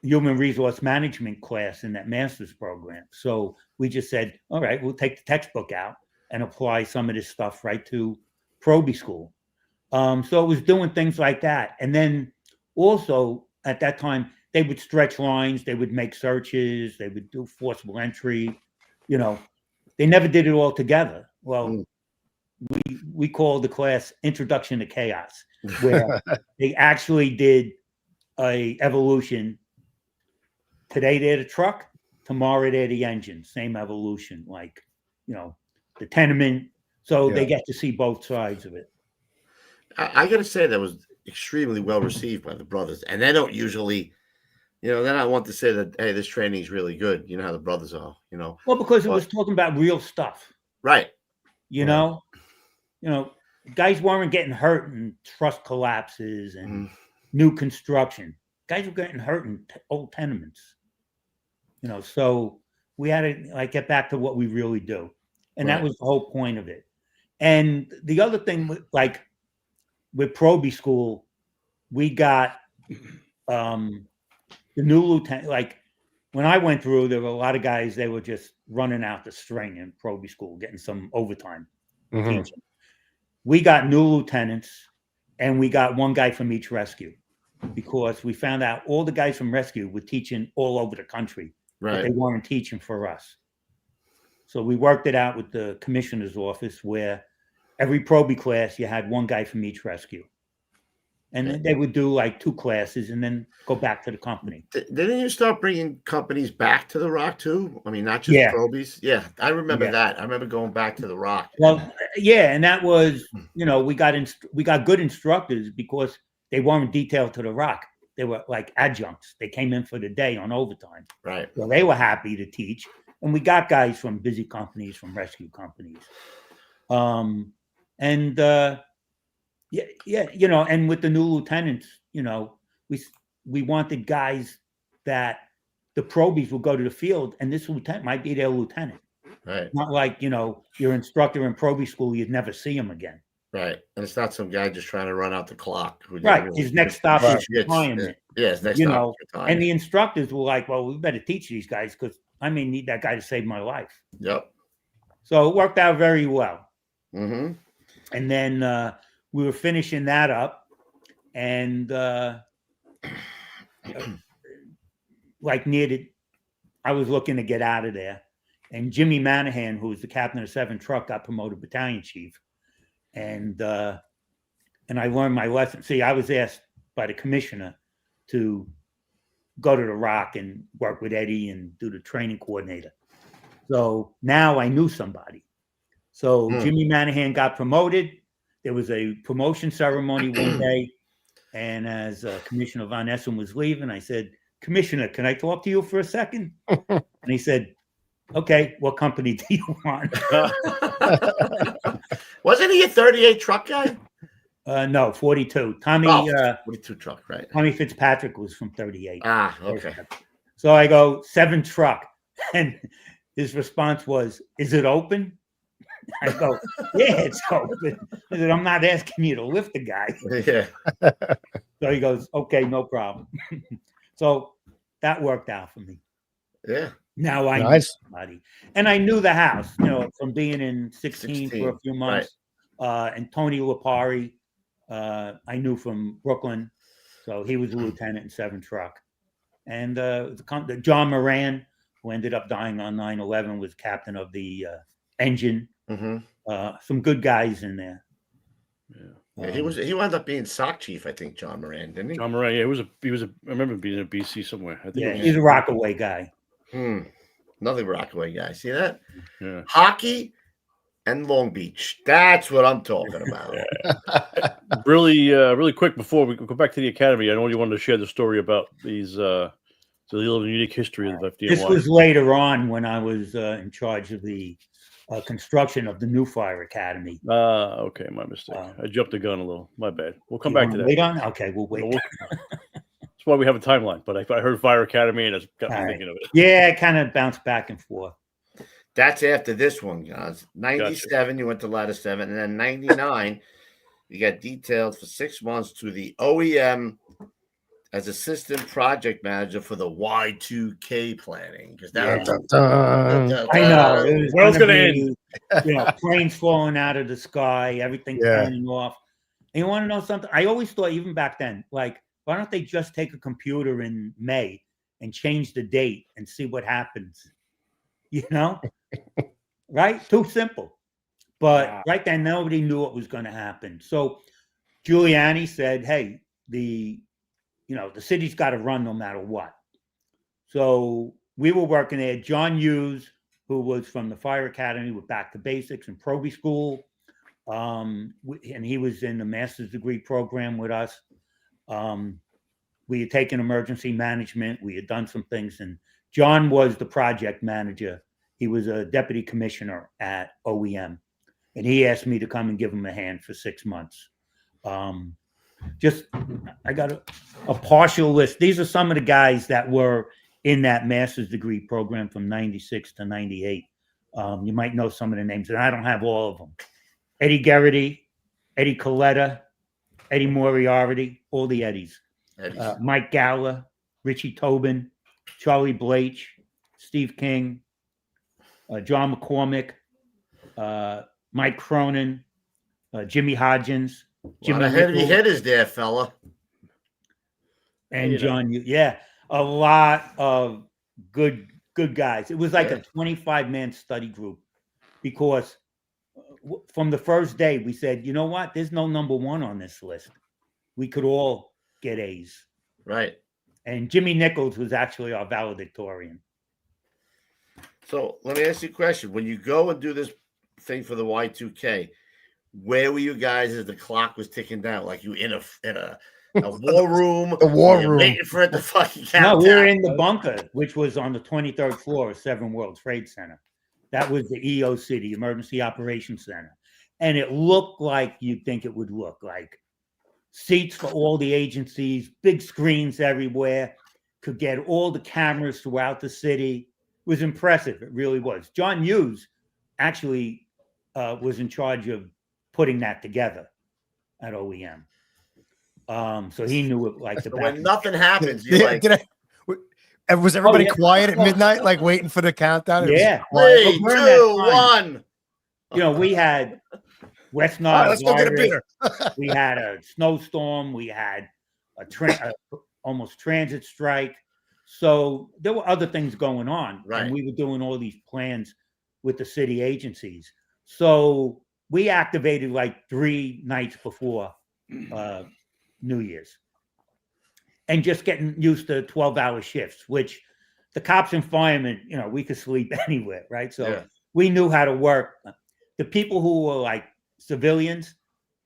human resource management class in that master's program. So we just said, all right, we'll take the textbook out and apply some of this stuff right to Probie School. So it was doing things like that. And then also at that time, they would stretch lines, they would make searches, they would do forcible entry. You know, they never did it all together. Well, we called the class Introduction to Chaos, where they actually did a evolution. Today they're the truck, tomorrow they're the engine, same evolution, like, you know, the tenement. So they get to see both sides of it. I got to say that was extremely well received by the brothers. And they don't usually, you know, then I want to say that, hey, this training is really good. You know how the brothers are, you know. Well, because it was talking about real stuff. Right. You know, guys weren't getting hurt in truss collapses and new construction. Guys were getting hurt in old tenements. You know, so we had to like get back to what we really do. And that was the whole point of it. And the other thing, like with Probie School, we got the new lieutenant. Like when I went through, there were a lot of guys, they were just running out the string in Probie School, getting some overtime teaching. We got new lieutenants, and we got one guy from each rescue, because we found out all the guys from rescue were teaching all over the country, but they weren't teaching for us. So we worked it out with the commissioner's office, where every Probie class, you had one guy from each rescue. And then they would do like 2 classes and then go back to the company. Didn't you start bringing companies back to the Rock too? I mean, not just Probies. Yeah, I remember that. I remember going back to the Rock. Well, yeah, and that was, you know, we got good instructors because they weren't detailed to the Rock. They were like adjuncts. They came in for the day on overtime. Right. So they were happy to teach. And we got guys from busy companies, from rescue companies. Yeah, you know, and with the new lieutenants, you know, we wanted guys that the Probies will go to the field, and this lieutenant might be their lieutenant. Right. Not like, you know, your instructor in Probie School, you'd never see him again. Right. And it's not some guy just trying to run out the clock. Right. His next stop is retirement. Yeah, his next you stop know, is retirement. And the instructors were like, well, we better teach these guys because I may need that guy to save my life. Yep. So it worked out very well. Mm-hmm. And then we were finishing that up, and like I was looking to get out of there, and Jimmy Manahan, who was the captain of 7 truck, got promoted battalion chief, and I learned my lesson. See, I was asked by the commissioner to go to the Rock and work with Eddie and do the training coordinator. So now I knew somebody. So Jimmy Manahan got promoted. There was a promotion ceremony one day, and as Commissioner Von Essen was leaving, I said, Commissioner, can I talk to you for a second? And he said, okay, what company do you want? Wasn't he a 38 truck guy? No, 42. 42 truck, right. Tommy Fitzpatrick was from 38. Ah, okay. So I go, 7 truck. And his response was, is it open? I go, yeah, it's open. I said, I'm not asking you to lift the guy. Yeah. So he goes, okay, no problem. So that worked out for me. Yeah. Now I knew somebody. And I knew the house, you know, from being in 16 for a few months. Right. And Tony Lipari, I knew from Brooklyn. So he was a lieutenant in 7 truck. And John Moran, who ended up dying on 9/11, was captain of the engine. Some good guys in there. Yeah, he wound up being SOC chief, I think, John Moran, didn't he? John Moran, yeah, he was. I remember being in BC somewhere. I think he's a Rockaway guy. Another Rockaway guy. See that? Yeah. Hockey and Long Beach. That's what I'm talking about. Really quick before we go back to the academy, I know you wanted to share the story about these the little unique history of FDNY. This was later on when I was in charge of the construction of the new fire academy. Okay, my mistake. I jumped the gun a little. My bad. We'll come back to that. Wait on? Okay, we'll wait. That's why we have a timeline. But I heard fire academy and it's got me thinking of it. Yeah, it kind of bounced back and forth. That's after this one, guys. 97, you went to ladder 7, and then 99, you got detailed for 6 months to the OEM as assistant project manager for the Y2K planning. Because that I know. It was going to end. Planes falling out of the sky, everything turning off. And you want to know something? I always thought, even back then, like, why don't they just take a computer in May and change the date and see what happens? Right? Too simple. But right then, nobody knew what was going to happen. So Giuliani said, hey, the city's got to run no matter what. So we were working there. John Hughes, who was from the fire academy with Back to Basics and Probie School, and he was in the master's degree program with us. We had taken emergency management. We had done some things, and John was the project manager. He was a deputy commissioner at OEM, and he asked me to come and give him a hand for 6 months. I got a partial list. These are some of the guys that were in that master's degree program from 96 to 98. You might know some of the names, and I don't have all of them. Eddie Geraghty, Eddie Coletta, Eddie Moriarty, all the Eddies. Mike Galla, Richie Tobin, Charlie Blake, Steve King, John McCormick, Mike Cronin, Jimmy Hodgins. Jimmy heavy hitters there, fella. And John, a lot of good guys. It was like a 25-man study group, because from the first day we said, you know what? There's no number one on this list. We could all get A's. Right. And Jimmy Nichols was actually our valedictorian. So let me ask you a question. When you go and do this thing for the Y2K, where were you guys as the clock was ticking down? Like you in a war room? A war room. Waiting for it to fucking count No, we down? were in the bunker, which was on the 23rd floor of 7 World Trade Center. That was the EOC, the Emergency Operations Center. And it looked like you'd think it would look like. Seats for all the agencies, big screens everywhere, could get all the cameras throughout the city. It was impressive. It really was. John Hughes actually was in charge of putting that together at OEM. So he knew it like the back. When nothing happens, you're like... Was everybody quiet at midnight, like waiting for the countdown? Yeah. 3, 2, 1. We had West Nile. Let's go get a beer. We had a snowstorm. We had a almost transit strike. So there were other things going on. Right. And we were doing all these plans with the city agencies. So we activated like 3 nights before New Year's. And just getting used to 12-hour shifts, which the cops and firemen, we could sleep anywhere, right? So we knew how to work. The people who were like civilians,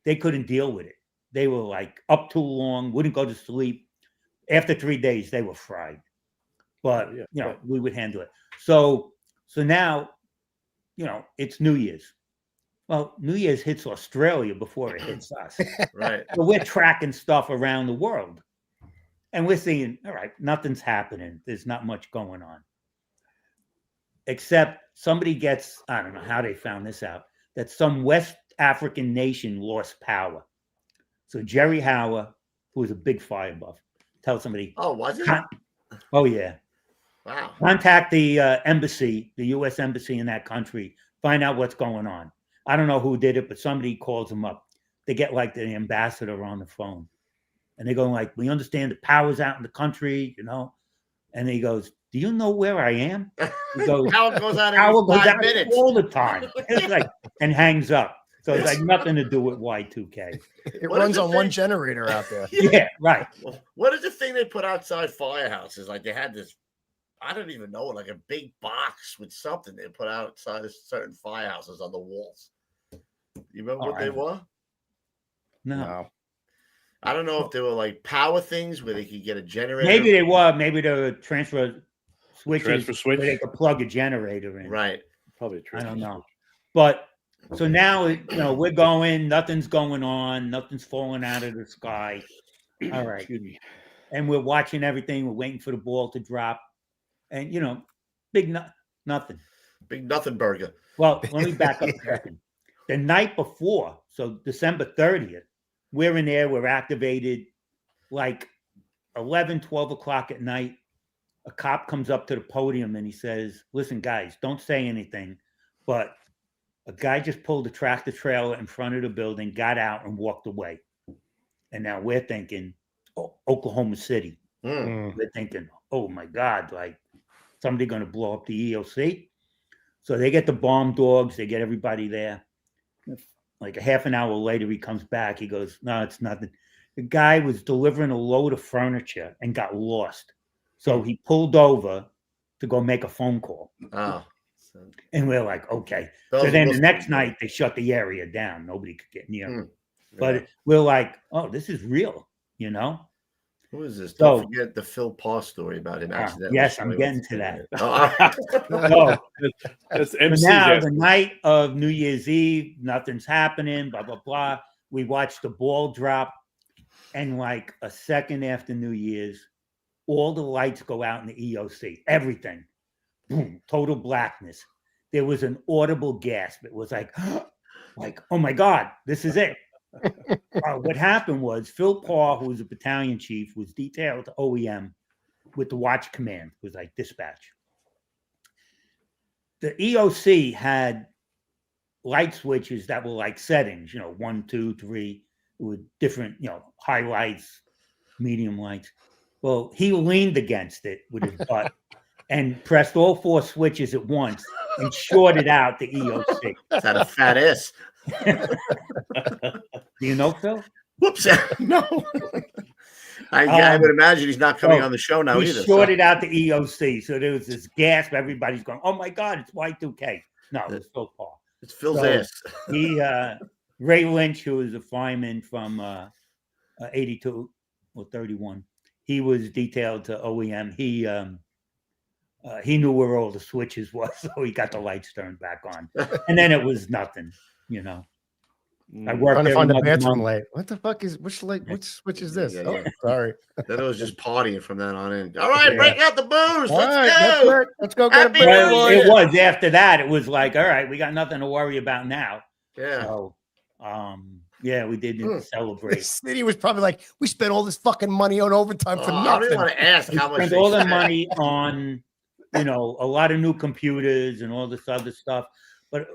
they couldn't deal with it. They were like up too long, wouldn't go to sleep. After 3 days, they were fried. But, we would handle it. So now, it's New Year's. Well, New Year's hits Australia before it hits us. Right. So we're tracking stuff around the world. And we're seeing, all right, nothing's happening. There's not much going on. Except somebody gets, I don't know how they found this out, that some West African nation lost power. So Jerry Hauer, who was a big fire buff, tells somebody. Oh, was it? Oh, yeah. Wow. Contact the embassy, the U.S. embassy in that country, find out what's going on. I don't know who did it, but somebody calls them up. They get like the ambassador on the phone. And they go like, we understand the power's out in the country, And he goes, do you know where I am? He goes, Power goes out power in goes 5 out minutes. all the time. It's like, and hangs up. So it's like nothing to do with Y2K. It runs on one generator out there. Yeah, right. What is the thing they put outside firehouses? Like they had this, I don't even know, like a big box with something they put outside of certain firehouses on the walls. You remember what they were? No. I don't know if they were like power things where they could get a generator. Maybe they were. Maybe the transfer switches Transfer switch? where they could plug a generator in. Right. Probably a I transfer don't know. switch. But so now, we're going, nothing's going on, nothing's falling out of the sky. All right. Excuse me. And we're watching everything. We're waiting for the ball to drop. And, big nothing. Big nothing burger. Well, let me back up a second. The night before, so December 30th, we're in there, we're activated like 11, 12 o'clock at night. A cop comes up to the podium and he says, listen, guys, don't say anything, but a guy just pulled a tractor trailer in front of the building, got out and walked away. And now we're thinking, Oklahoma City. We're thinking, oh my God, like somebody going to blow up the EOC? So they get the bomb dogs, they get everybody there. Like a half an hour later, he comes back. He goes, no, it's nothing. The guy was delivering a load of furniture and got lost. So he pulled over to go make a phone call. Oh. And we're like, okay. So then the next night, they shut the area down. Nobody could get near him. But we're like, oh, this is real, Who is this? Don't forget the Phil Paul story about him accidentally. Yes, I'm getting to that. That's So now, the night of New Year's Eve, nothing's happening, blah, blah, blah. We watch the ball drop. And like a second after New Year's, all the lights go out in the EOC. Everything. Boom. Total blackness. There was an audible gasp. It was like, oh my God, this is it. What happened was Phil Paul, who was a battalion chief, was detailed to OEM with the watch command. It was like dispatch. The EOC had light switches that were like settings, 1, 2, 3, with different, highlights, medium lights. Well, he leaned against it with his butt and pressed all 4 switches at once and shorted out the EOC. Is that a fat ass? Do you know Phil? Whoops. No. I would imagine he's not coming on the show now he either. He shorted out the EOC. So there was this gasp. Everybody's going, oh my God, it's Y2K. No, it was Phil Paul. It's Phil's ass. Ray Lynch, who was a fireman from 82 or 31, he was detailed to OEM. He knew where all the switches was, so he got the lights turned back on. And then it was nothing, I worked trying to find the bathroom light. light. What the fuck is which light? Which switch is this? Yeah. Oh, sorry. Then it was just partying from then on in. All right, break out the booze. All Let's right, go. Let's go get Happy a beer. New Year. It was after that. It was like, all right, we got nothing to worry about now. Yeah. So, we didn't celebrate. The city was probably like, we spent all this fucking money on overtime for I don't nothing. even want to ask how much spent all the money on, a lot of new computers and all this other stuff. But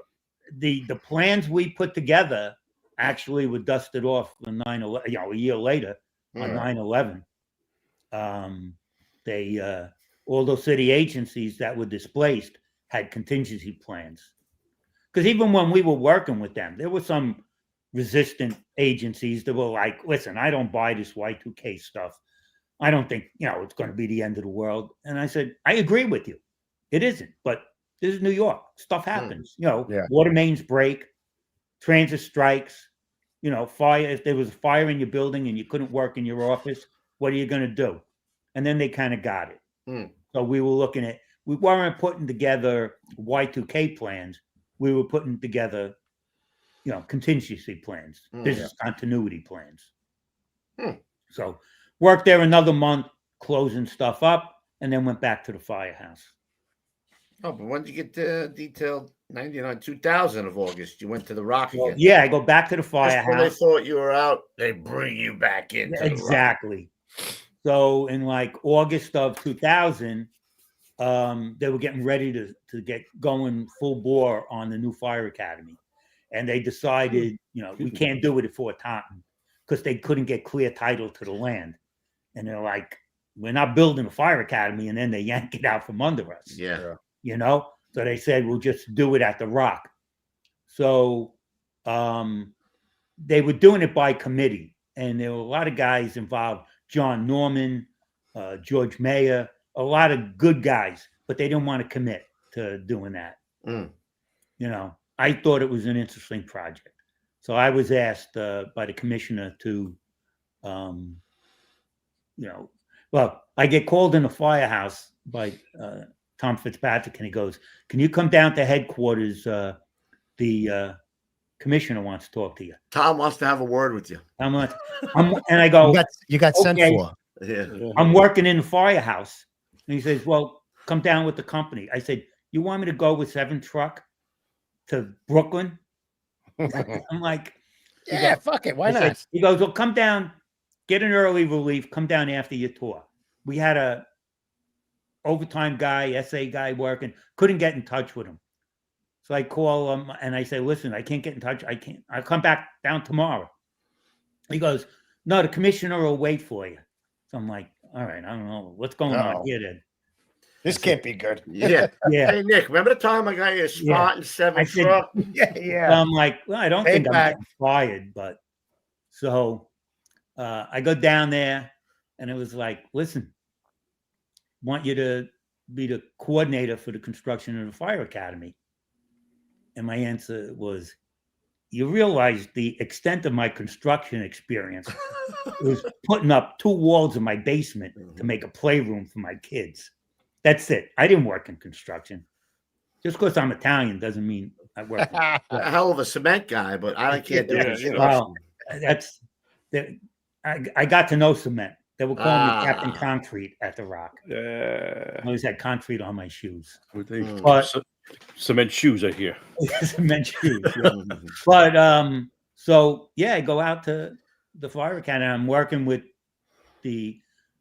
the plans we put together actually were dusted off on 9/11, a year later on 9/11. All those city agencies that were displaced had contingency plans. Because even when we were working with them, there were some resistant agencies that were like, listen, I don't buy this Y2K stuff. I don't think, it's going to be the end of the world. And I said, I agree with you. It isn't, but this is New York. Stuff happens. Water mains break, transit strikes, fire. If there was a fire in your building and you couldn't work in your office, what are you going to do? And then they kind of got it. So we weren't putting together Y2K plans. We were putting together, contingency plans, business continuity plans. So worked there another month, closing stuff up, and then went back to the firehouse. Oh, but when did you get detailed? 99, 2000 of August. You went to the Rock again. Yeah, I go back to the firehouse. When they thought you were out, they bring you back in. Exactly. So in like August of 2000, they were getting ready to get going full bore on the new fire academy. And they decided, we can't do it at Fort Taunton because they couldn't get clear title to the land. And they're like, we're not building a fire academy and then they yank it out from under us. Yeah. You know? So they said, we'll just do it at the Rock. So they were doing it by committee, and there were a lot of guys involved. John Norman, George Mayer, a lot of good guys, but they didn't want to commit to doing that. You know, I thought it was an interesting project. So I was asked by the commissioner to, you know, well, I get called in the firehouse by Tom Fitzpatrick, and he goes, "Can you come down to headquarters? The commissioner wants to talk to you." Tom wants to have a word with you. And I go, you got sent okay. for. Yeah. I'm working in the firehouse. And he says, "Well, come down with the company." I said, "You want me to go with 7 truck to Brooklyn?" I'm like, yeah, fuck it. Why not? He goes, "Well, come down, get an early relief, come down after your tour." We had a overtime guy, SA guy working, couldn't get in touch with him. So I call him and I say, "Listen, I can't get in touch. I'll come back down tomorrow." He goes, "No, the commissioner will wait for you." So I'm like, all right, I don't know what's going on here then. This can't be good. Yeah. Yeah. Hey, Nick, remember the time I got you a spot in 7 truck? Yeah. So I'm like, well, I don't think I'm getting fired, but so I go down there and it was like, "Listen, want you to be the coordinator for the construction of the fire academy." And my answer was, "You realize the extent of my construction experience was putting up 2 walls in my basement to make a playroom for my kids. That's it. I didn't work in construction. Just because I'm Italian doesn't mean I work." A hell of a cement guy, but I can't do construction. Well, I got to know cement. They were calling me Captain Concrete at the Rock. I always had concrete on my shoes. But cement shoes are here. Cement shoes. Yeah. But so yeah, I go out to the fire academy. I'm working with the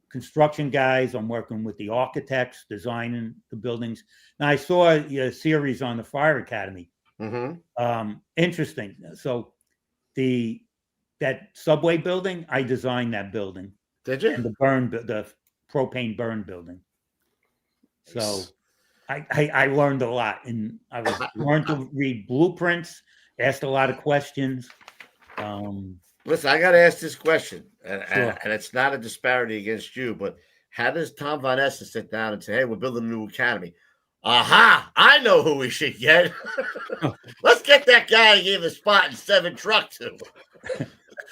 construction guys. I'm working with the architects designing the buildings. Now I saw a series on the fire academy. Interesting. So that subway building, I designed that building. Did you? And the propane burn building. So I learned a lot, and I learned to read blueprints, asked a lot of questions. Listen, I got to ask this question, and it's not a disparity against you, but how does Tom Von Essen sit down and say, "Hey, we're building a new academy"? Aha! I know who we should get. Let's get that guy who gave a spot in 7 truck to.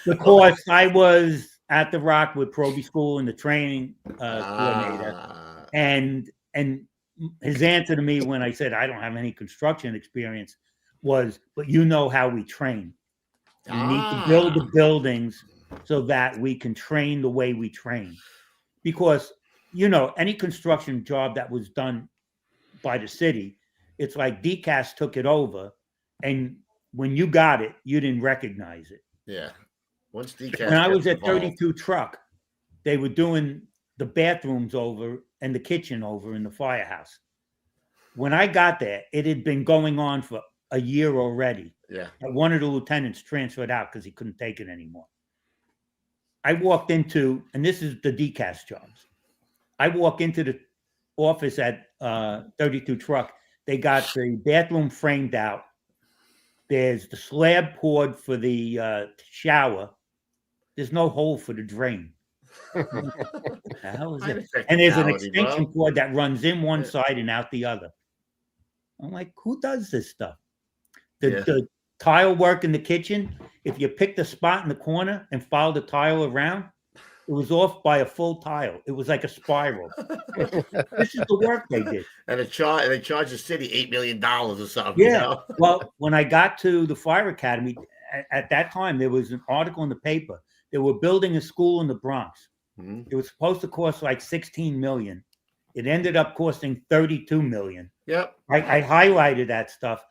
Of course, I was at the Rock with Probie School and the training coordinator, and his answer to me when I said I don't have any construction experience was, "But you know how we train. We need to build the buildings so that we can train the way we train." Because, you know, any construction job that was done by the city, it's like DCAS took it over, and when you got it, you didn't recognize it. Yeah. Once DCAS when I was at 32 truck, they were doing the bathrooms over and the kitchen over in the firehouse. When I got there, it had been going on for a year already. Yeah. One of the lieutenants transferred out because he couldn't take it anymore. I walked into, and this is the DCAS jobs. I walk into the office at 32 truck. They got the bathroom framed out. There's the slab poured for the shower. There's no hole for the drain. What the hell is it? And there's an extension cord that runs in one side and out the other. I'm like, who does this stuff? The tile work in the kitchen, if you pick the spot in the corner and follow the tile around, it was off by a full tile. It was like a spiral. This is the work they did. And they charge the city $8 million or something. Yeah. You know? Well, when I got to the fire academy, at that time, there was an article in the paper. They were building a school in the Bronx. It was supposed to cost like $16 million. It ended up costing $32 million. Yep. I highlighted that stuff.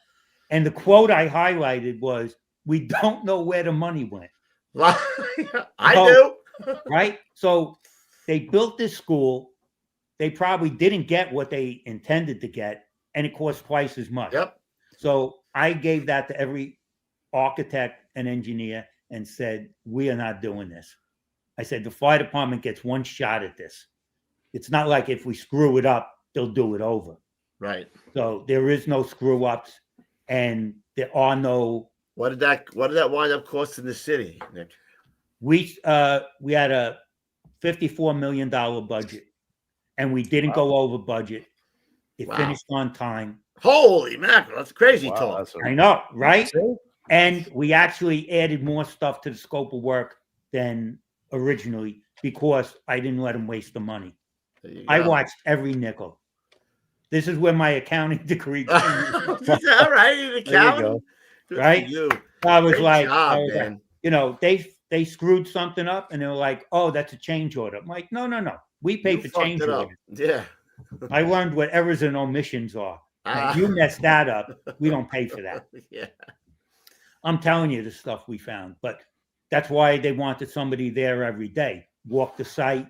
And the quote I highlighted was, "We don't know where the money went." I do. Right? So they built this school. They probably didn't get what they intended to get, and it cost twice as much. Yep. So I gave that to every architect and engineer and said, "We are not doing this." I said, "The fire department gets one shot at this. it's not like if we screw it up, they'll do it over. Right. So there is no screw ups, and there are no. What did that wind up costing the city, Nick? We had a $54 million budget, and we didn't go over budget. It finished on time. Holy mackerel, that's crazy talk. I know, right? And we actually added more stuff to the scope of work than originally because I didn't let them waste the money. I watched every nickel. This is where my accounting degree came. All right, accounting. Right? I was like, you know, they screwed something up and they were like, oh, that's a change order. I'm like, no. We pay for change orders. Yeah. I learned what errors and omissions are. If you mess that up, we don't pay for that. Yeah. I'm telling you the stuff we found, but that's why they wanted somebody there every day. Walk the site,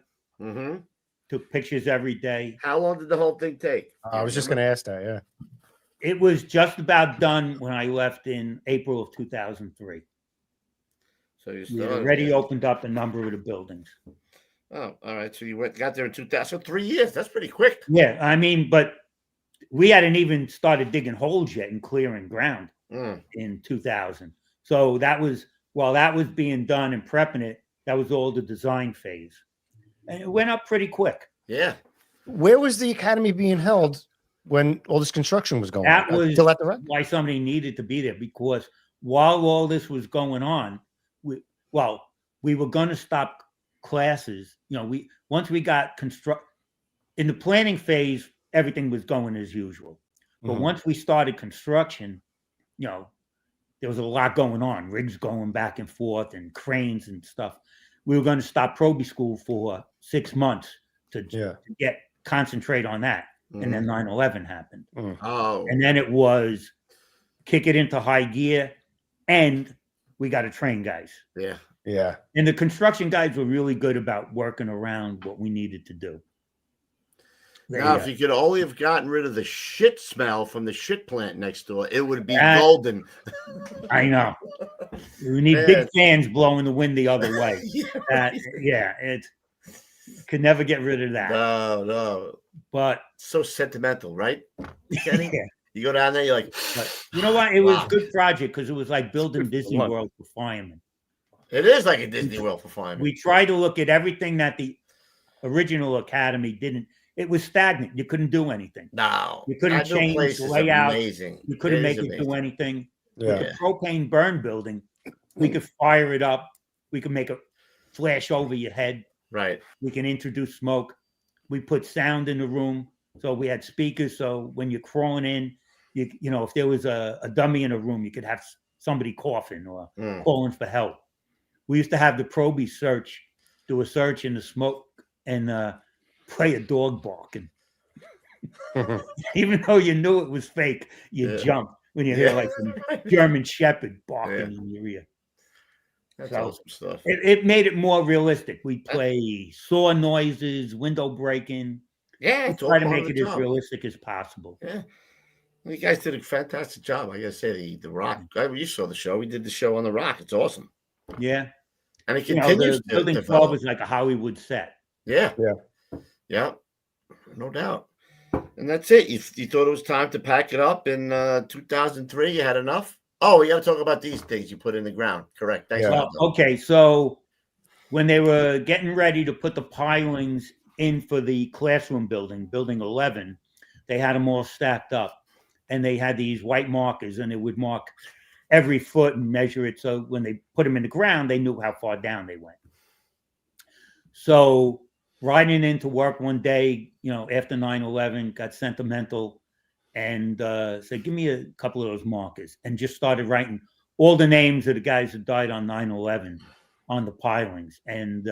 took pictures every day. How long did the whole thing take? I was just going to ask that, yeah. It was just about done when I left in April of 2003. So we had already opened up a number of the buildings. Oh, all right. So you got there in 2000. So 3 years. That's pretty quick. Yeah, I mean, but we hadn't even started digging holes yet and clearing ground in 2000. So that was, while that was being done and prepping it, that was all the design phase. And it went up pretty quick. Yeah. Where was the academy being held when all this construction was going on? That was still at the rent? Why somebody needed to be there, because while all this was going on, we were going to stop classes. You know, once we got in the planning phase, everything was going as usual. But once we started construction, you know, there was a lot going on, rigs going back and forth and cranes and stuff. We were going to stop Probie School for 6 months to concentrate on that. And then 9/11 happened. Oh. And then it was kick it into high gear, and we got to train guys. Yeah. Yeah. And the construction guys were really good about working around what we needed to do. Now, if you could only have gotten rid of the shit smell from the shit plant next door, it would be golden. I know. We need big fans blowing the wind the other way. It could never get rid of that. No. But so sentimental, right? Yeah. You go down there, you're like, you know what? It was a good project because it was like building Disney World for firemen. It is like a Disney World for firemen. We tried to look at everything that the original academy didn't. It was stagnant. You couldn't do anything. No. You couldn't change the layout. You couldn't make it do anything. Yeah. With the propane burn building, we could fire it up. We could make a flash over your head. Right. We can introduce smoke. We put sound in the room. So we had speakers. So when you're crawling in, you know, if there was a dummy in a room, you could have somebody coughing or calling for help. We used to have the Probie do a search in the smoke and play a dog barking. Even though you knew it was fake, you jumped when you hear like some German Shepherd barking in your ear. That's awesome stuff. It made it more realistic. We play saw noises, window breaking. Yeah, try to make it as realistic as possible. Yeah, well, you guys did a fantastic job. I gotta say, the Rock. You saw the show. We did the show on the Rock. It's awesome. Yeah, and it continues. Building 12 is like a Hollywood set. Yeah, no doubt. And that's it. You thought it was time to pack it up in 2003. You had enough. Oh, we got to talk about these things you put in the ground. Correct. Thanks. Well, okay, so when they were getting ready to put the pilings in for the classroom building 11, they had them all stacked up, and they had these white markers, and they would mark every foot and measure it. So when they put them in the ground, they knew how far down they went. So riding into work one day, you know, after 9/11, got sentimental and said, give me a couple of those markers, and just started writing all the names of the guys that died on 9/11 on the pilings. And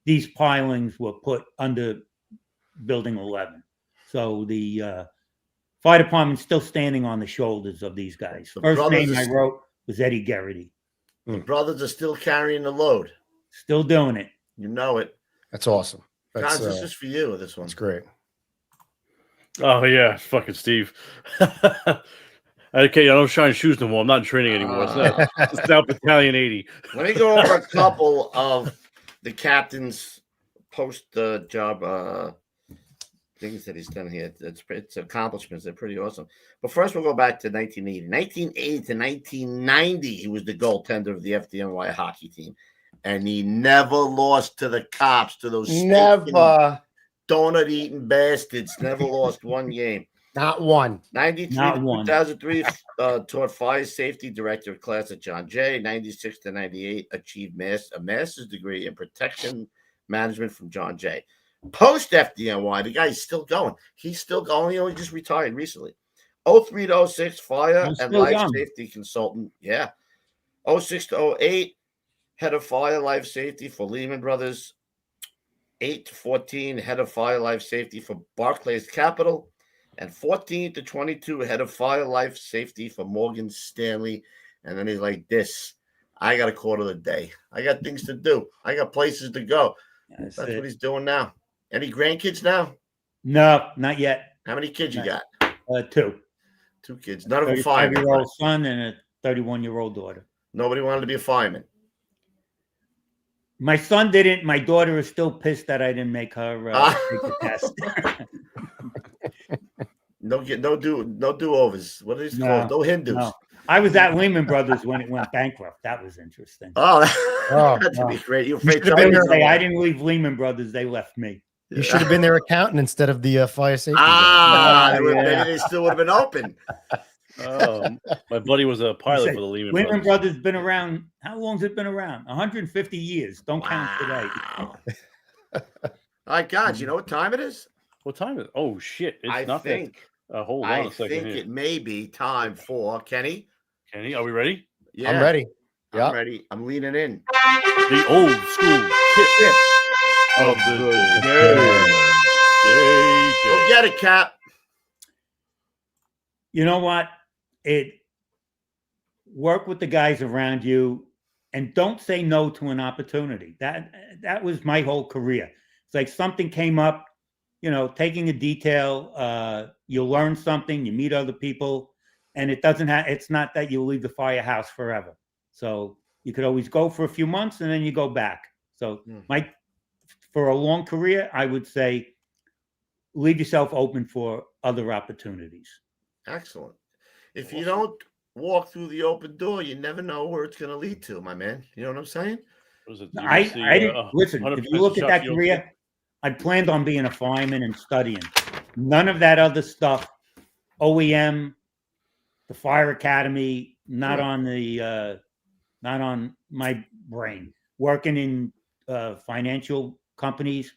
these pilings were put under building 11. So the fire department's still standing on the shoulders of these guys. First name I wrote was Eddie Geraghty. The brothers are still carrying the load. Still doing it. You know it. That's awesome. That's just for you. This one. That's great. Oh yeah, fucking Steve. Okay, I don't shine shoes no more. I'm not in training anymore. It's now Battalion 80. Let me go over a couple of the captain's post job things that he's done here. It's accomplishments. They're pretty awesome. But first, we'll go back to 1980. 1980 to 1990, he was the goaltender of the FDNY hockey team. And he never lost to the cops, to those donut-eating bastards. Never lost one game. Not one. 93 Not to one. 2003, taught fire safety director class at John Jay. 96 to 98, achieved a master's degree in protection management from John Jay. Post FDNY, the guy's still going. He's still going. He just retired recently. 03 to 06, fire and life safety consultant. Yeah. 06 to 08, head of fire life safety for Lehman Brothers. 8 to 14, head of fire life safety for Barclays Capital. And 14 to 22, head of fire life safety for Morgan Stanley. And then he's like, I got a quarter of the day. I got things to do. I got places to go. That's what he's doing now. Any grandkids now? No, not yet. How many kids you got? 2. 2 kids. None of them firemen. 35-year-old son and a 31-year-old daughter. Nobody wanted to be a fireman. My son didn't. My daughter is still pissed that I didn't make her take the test. No do-overs. What are these called? No Hindus. No. I was at Lehman Brothers when it went bankrupt. That was interesting. That'd be great. I didn't leave Lehman Brothers. They left me. You should have been their accountant instead of the fire safety. Maybe they still would have been open. My buddy was a pilot for the Lehman Brothers. Lehman Brothers been around. How long has it been around? 150 years. Don't count today. My God, you know what time it is? What time is it? Oh, shit. It's I not think. Hold on a second. I think it may be time for Kenny. Kenny, are we ready? Yeah. I'm ready. I'm ready. I'm leaning in. The old school tip of the day. Go get it, Cap. You know what? Work with the guys around you and don't say no to an opportunity. That was my whole career. It's like something came up, taking a detail, you learn something, you meet other people, and it's not that you leave the firehouse forever. So you could always go for a few months and then you go back. So for a long career, I would say leave yourself open for other opportunities. Excellent. If you don't walk through the open door, you never know where it's going to lead to, my man. You know what I'm saying? I didn't listen. If you look at that career, I planned on being a fireman and studying. None of that other stuff. OEM, the fire academy, not on my brain. Working in financial companies,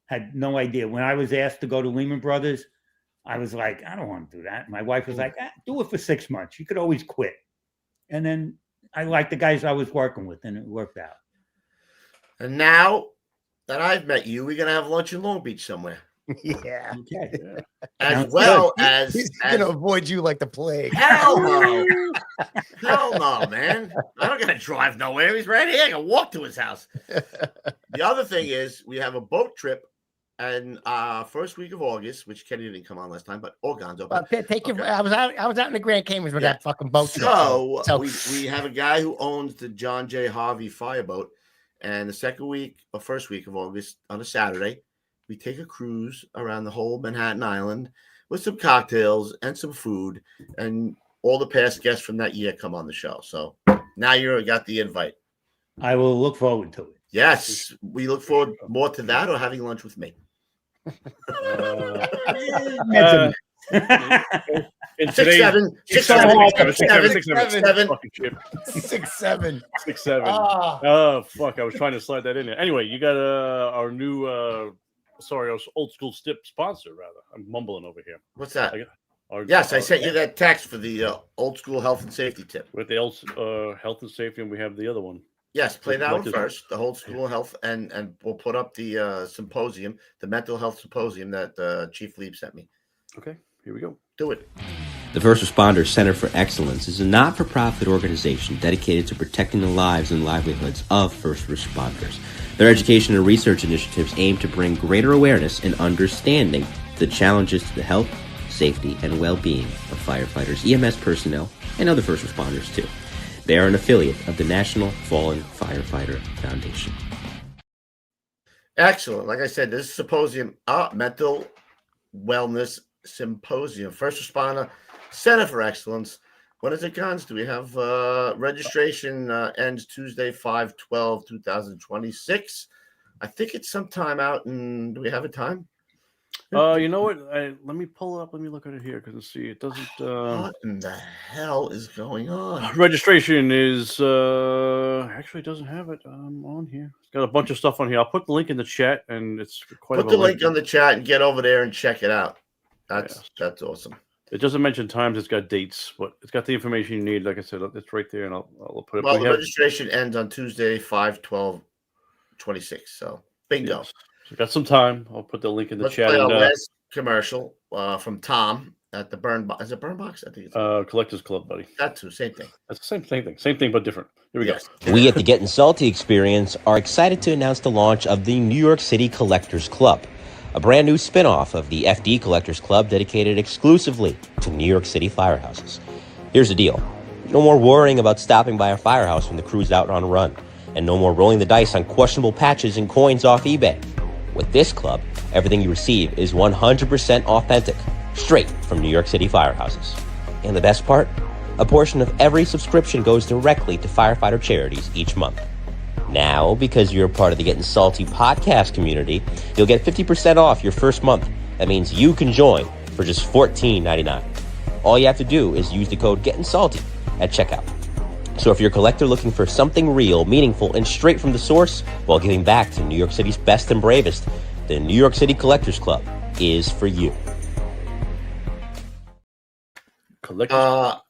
had no idea. When I was asked to go to Lehman Brothers, I was like, I don't want to do that. My wife was like, do it for 6 months. You could always quit. And then I liked the guys I was working with, and it worked out. And now that I've met you, we're going to have lunch in Long Beach somewhere. Yeah. Okay. As well as... He's going to avoid you like the plague. Hell no. Hell no, man. I don't got to drive nowhere. He's right here. I can walk to his house. The other thing is we have a boat trip. And first week of August, which Kenny didn't come on last time, but Oregon's open. I was out in the Grand Caymans with that fucking boat. So we have a guy who owns the John J. Harvey fireboat, and the first week of August on a Saturday, we take a cruise around the whole Manhattan Island with some cocktails and some food, and all the past guests from that year come on the show. So now you got the invite. I will look forward to it. Yes, we look forward more to that or having lunch with me. In 6'7", 6'7". Oh, fuck. I was trying to slide that in there. Anyway, you got our new, our old school STIP sponsor, rather. I'm mumbling over here. What's that? I sent you that text for the old school health and safety tip. With the old health and safety, and we have the other one. Yes, play that one first, the whole school health, and we'll put up the symposium, the mental health symposium that Chief Lieb sent me. Okay, here we go. Do it. The First Responders Center for Excellence is a not-for-profit organization dedicated to protecting the lives and livelihoods of first responders. Their education and research initiatives aim to bring greater awareness and understanding to the challenges to the health, safety, and well-being of firefighters, EMS personnel, and other first responders, too. They are an affiliate of the National Fallen Firefighter Foundation. Excellent. Like I said, this symposium, mental wellness symposium, first responder center for excellence. When is it, Guns? Do we have registration ends Tuesday, 5/12/2026? I think it's sometime out in. Do we have a time? You know what? Let me pull it up. Let me look at it here because let's see. It doesn't. What in the hell is going on? Registration is actually doesn't have it on here. It's got a bunch of stuff on here. I'll put the link in the chat, and it's quite. Put the link on the chat and get over there and check it out. That's awesome. It doesn't mention times. It's got dates, but it's got the information you need. Like I said, it's right there, and I'll put it. Well, the registration ends on Tuesday, 5/12/26. So bingo. Yes. So got some time. I'll put the link in the chat. Play our last commercial from Tom at the Burn Box. Is it Burn Box? I think it's Collectors Club, buddy. That too. Same thing. That's the same thing. Same thing, but different. Here we go. We at the Gettin Salty Experience are excited to announce the launch of the New York City Collectors Club, a brand new spin-off of the FD Collectors Club dedicated exclusively to New York City firehouses. Here's the deal. No more worrying about stopping by a firehouse when the crew's out on a run, and no more rolling the dice on questionable patches and coins off eBay. With this club, everything you receive is 100% authentic, straight from New York City firehouses. And the best part? A portion of every subscription goes directly to firefighter charities each month. Now, because you're a part of the Gettin Salty podcast community, you'll get 50% off your first month. That means you can join for just $14.99. All you have to do is use the code Gettin Salty at checkout. So if you're a collector looking for something real, meaningful, and straight from the source while giving back to New York City's best and bravest, the New York City Collectors Club is for you.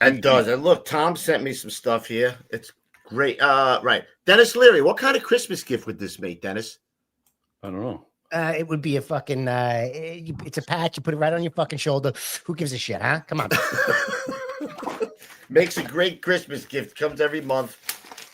And does. And look, Tom sent me some stuff here. It's great. Right. Dennis Leary, what kind of Christmas gift would this make, Dennis? I don't know. It would be a fucking, it's a patch. You put it right on your fucking shoulder. Who gives a shit, huh? Come on. Makes a great Christmas gift. Comes every month.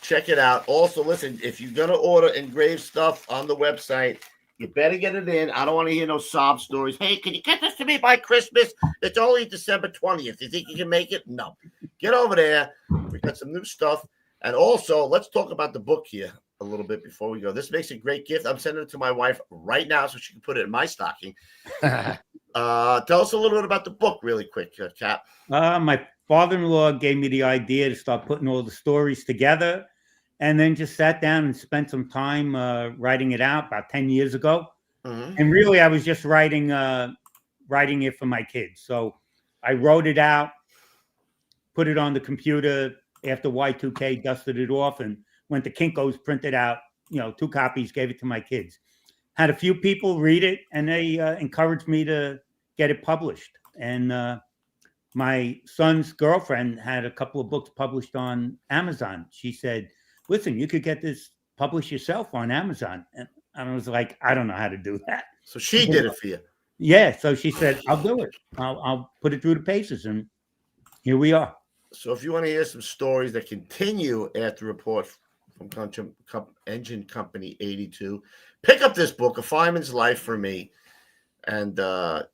Check it out. Also, listen, if you're going to order engraved stuff on the website, you better get it in. I don't want to hear no sob stories. Hey, can you get this to me by Christmas? It's only December 20th. You think you can make it? No. Get over there. We got some new stuff. And also, let's talk about the book here a little bit before we go. This makes a great gift. I'm sending it to my wife right now so she can put it in my stocking. Tell us a little bit about the book really quick, Cap. My father-in-law gave me the idea to start putting all the stories together, and then just sat down and spent some time writing it out about 10 years ago. Mm-hmm. And really, I was just writing it for my kids. So I wrote it out, put it on the computer after Y2K, dusted it off, and went to Kinko's, printed out, 2 copies, gave it to my kids. Had a few people read it, and they encouraged me to get it published. And my son's girlfriend had a couple of books published on Amazon. She said, listen, you could get this published yourself on Amazon. And I was like, I don't know how to do that. So she did it for you. Yeah. So she said, I'll do it. I'll put it through the paces. And here we are. So if you want to hear some stories that continue after the report from Engine Company 82, pick up this book, A Fireman's Life for Me, and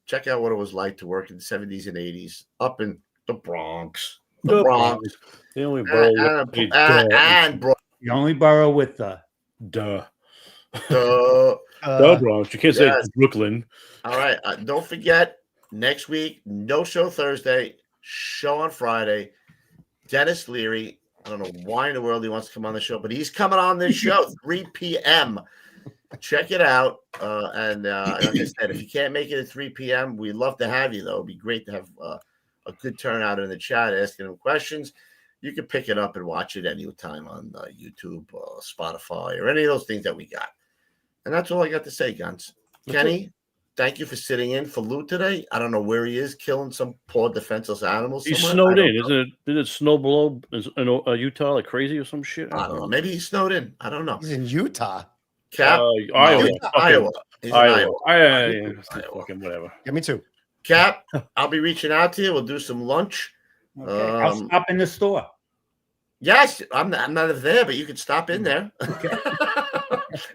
check out what it was like to work in the 70s and 80s up in the Bronx. The Bronx. The only borough the only borough with the Bronx. You can't say Brooklyn. All right. Don't forget, next week, no show Thursday, show on Friday. Dennis Leary. I don't know why in the world he wants to come on the show, but he's coming on this show 3 p.m. Check it out. And like I said, if you can't make it at 3 p.m., we'd love to have you, though. It'd be great to have a good turnout in the chat asking them questions. You can pick it up and watch it anytime on YouTube or Spotify or any of those things that we got. And that's all I got to say, Guns. Kenny, thank you for sitting in for Lou today. I don't know where he is, killing some poor defenseless animals. He's snowed in, isn't it? Did it snow below in Utah like crazy or some shit? I don't know. Maybe he's snowed in. I don't know. He's in Utah. Cap, Iowa. Iowa. He's in Iowa. Yeah, fucking whatever. Yeah, me too. Cap, I'll be reaching out to you. We'll do some lunch. Okay. I'll stop in the store. Yes, I'm not there, but you can stop in there. Okay.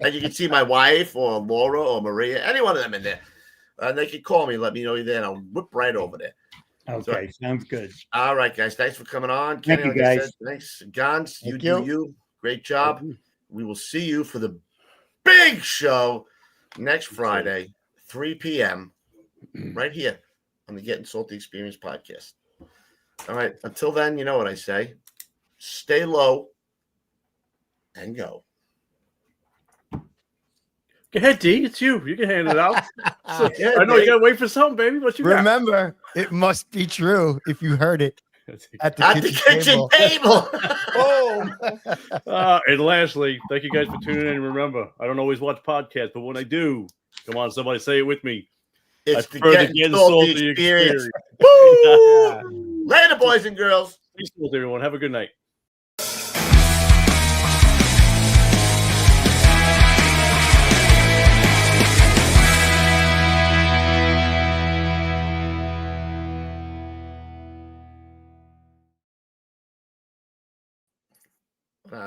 And you can see my wife or Laura or Maria, any one of them in there. And they can call me, let me know you're there, and I'll whip right over there. Okay, sounds good. All right, guys. Thanks for coming on. Thank you, guys. Thanks. Gans, you Thank do you. Great job. We will see you for the big show next Friday, 3 p.m., right here on the Getting Salty Experience podcast. All right. Until then, you know what I say. Stay low and go. Go ahead, D. It's you. You can hand it out. I know Dave. you got to wait for something, baby. What you Remember, it must be true if you heard it at the kitchen table. And lastly, thank you guys for tuning in. Remember, I don't always watch podcasts, but when I do, come on, somebody say it with me. It's I prefer the Getting Salty experience. Woo! Later, boys and girls. Peace, everyone. Have a good night.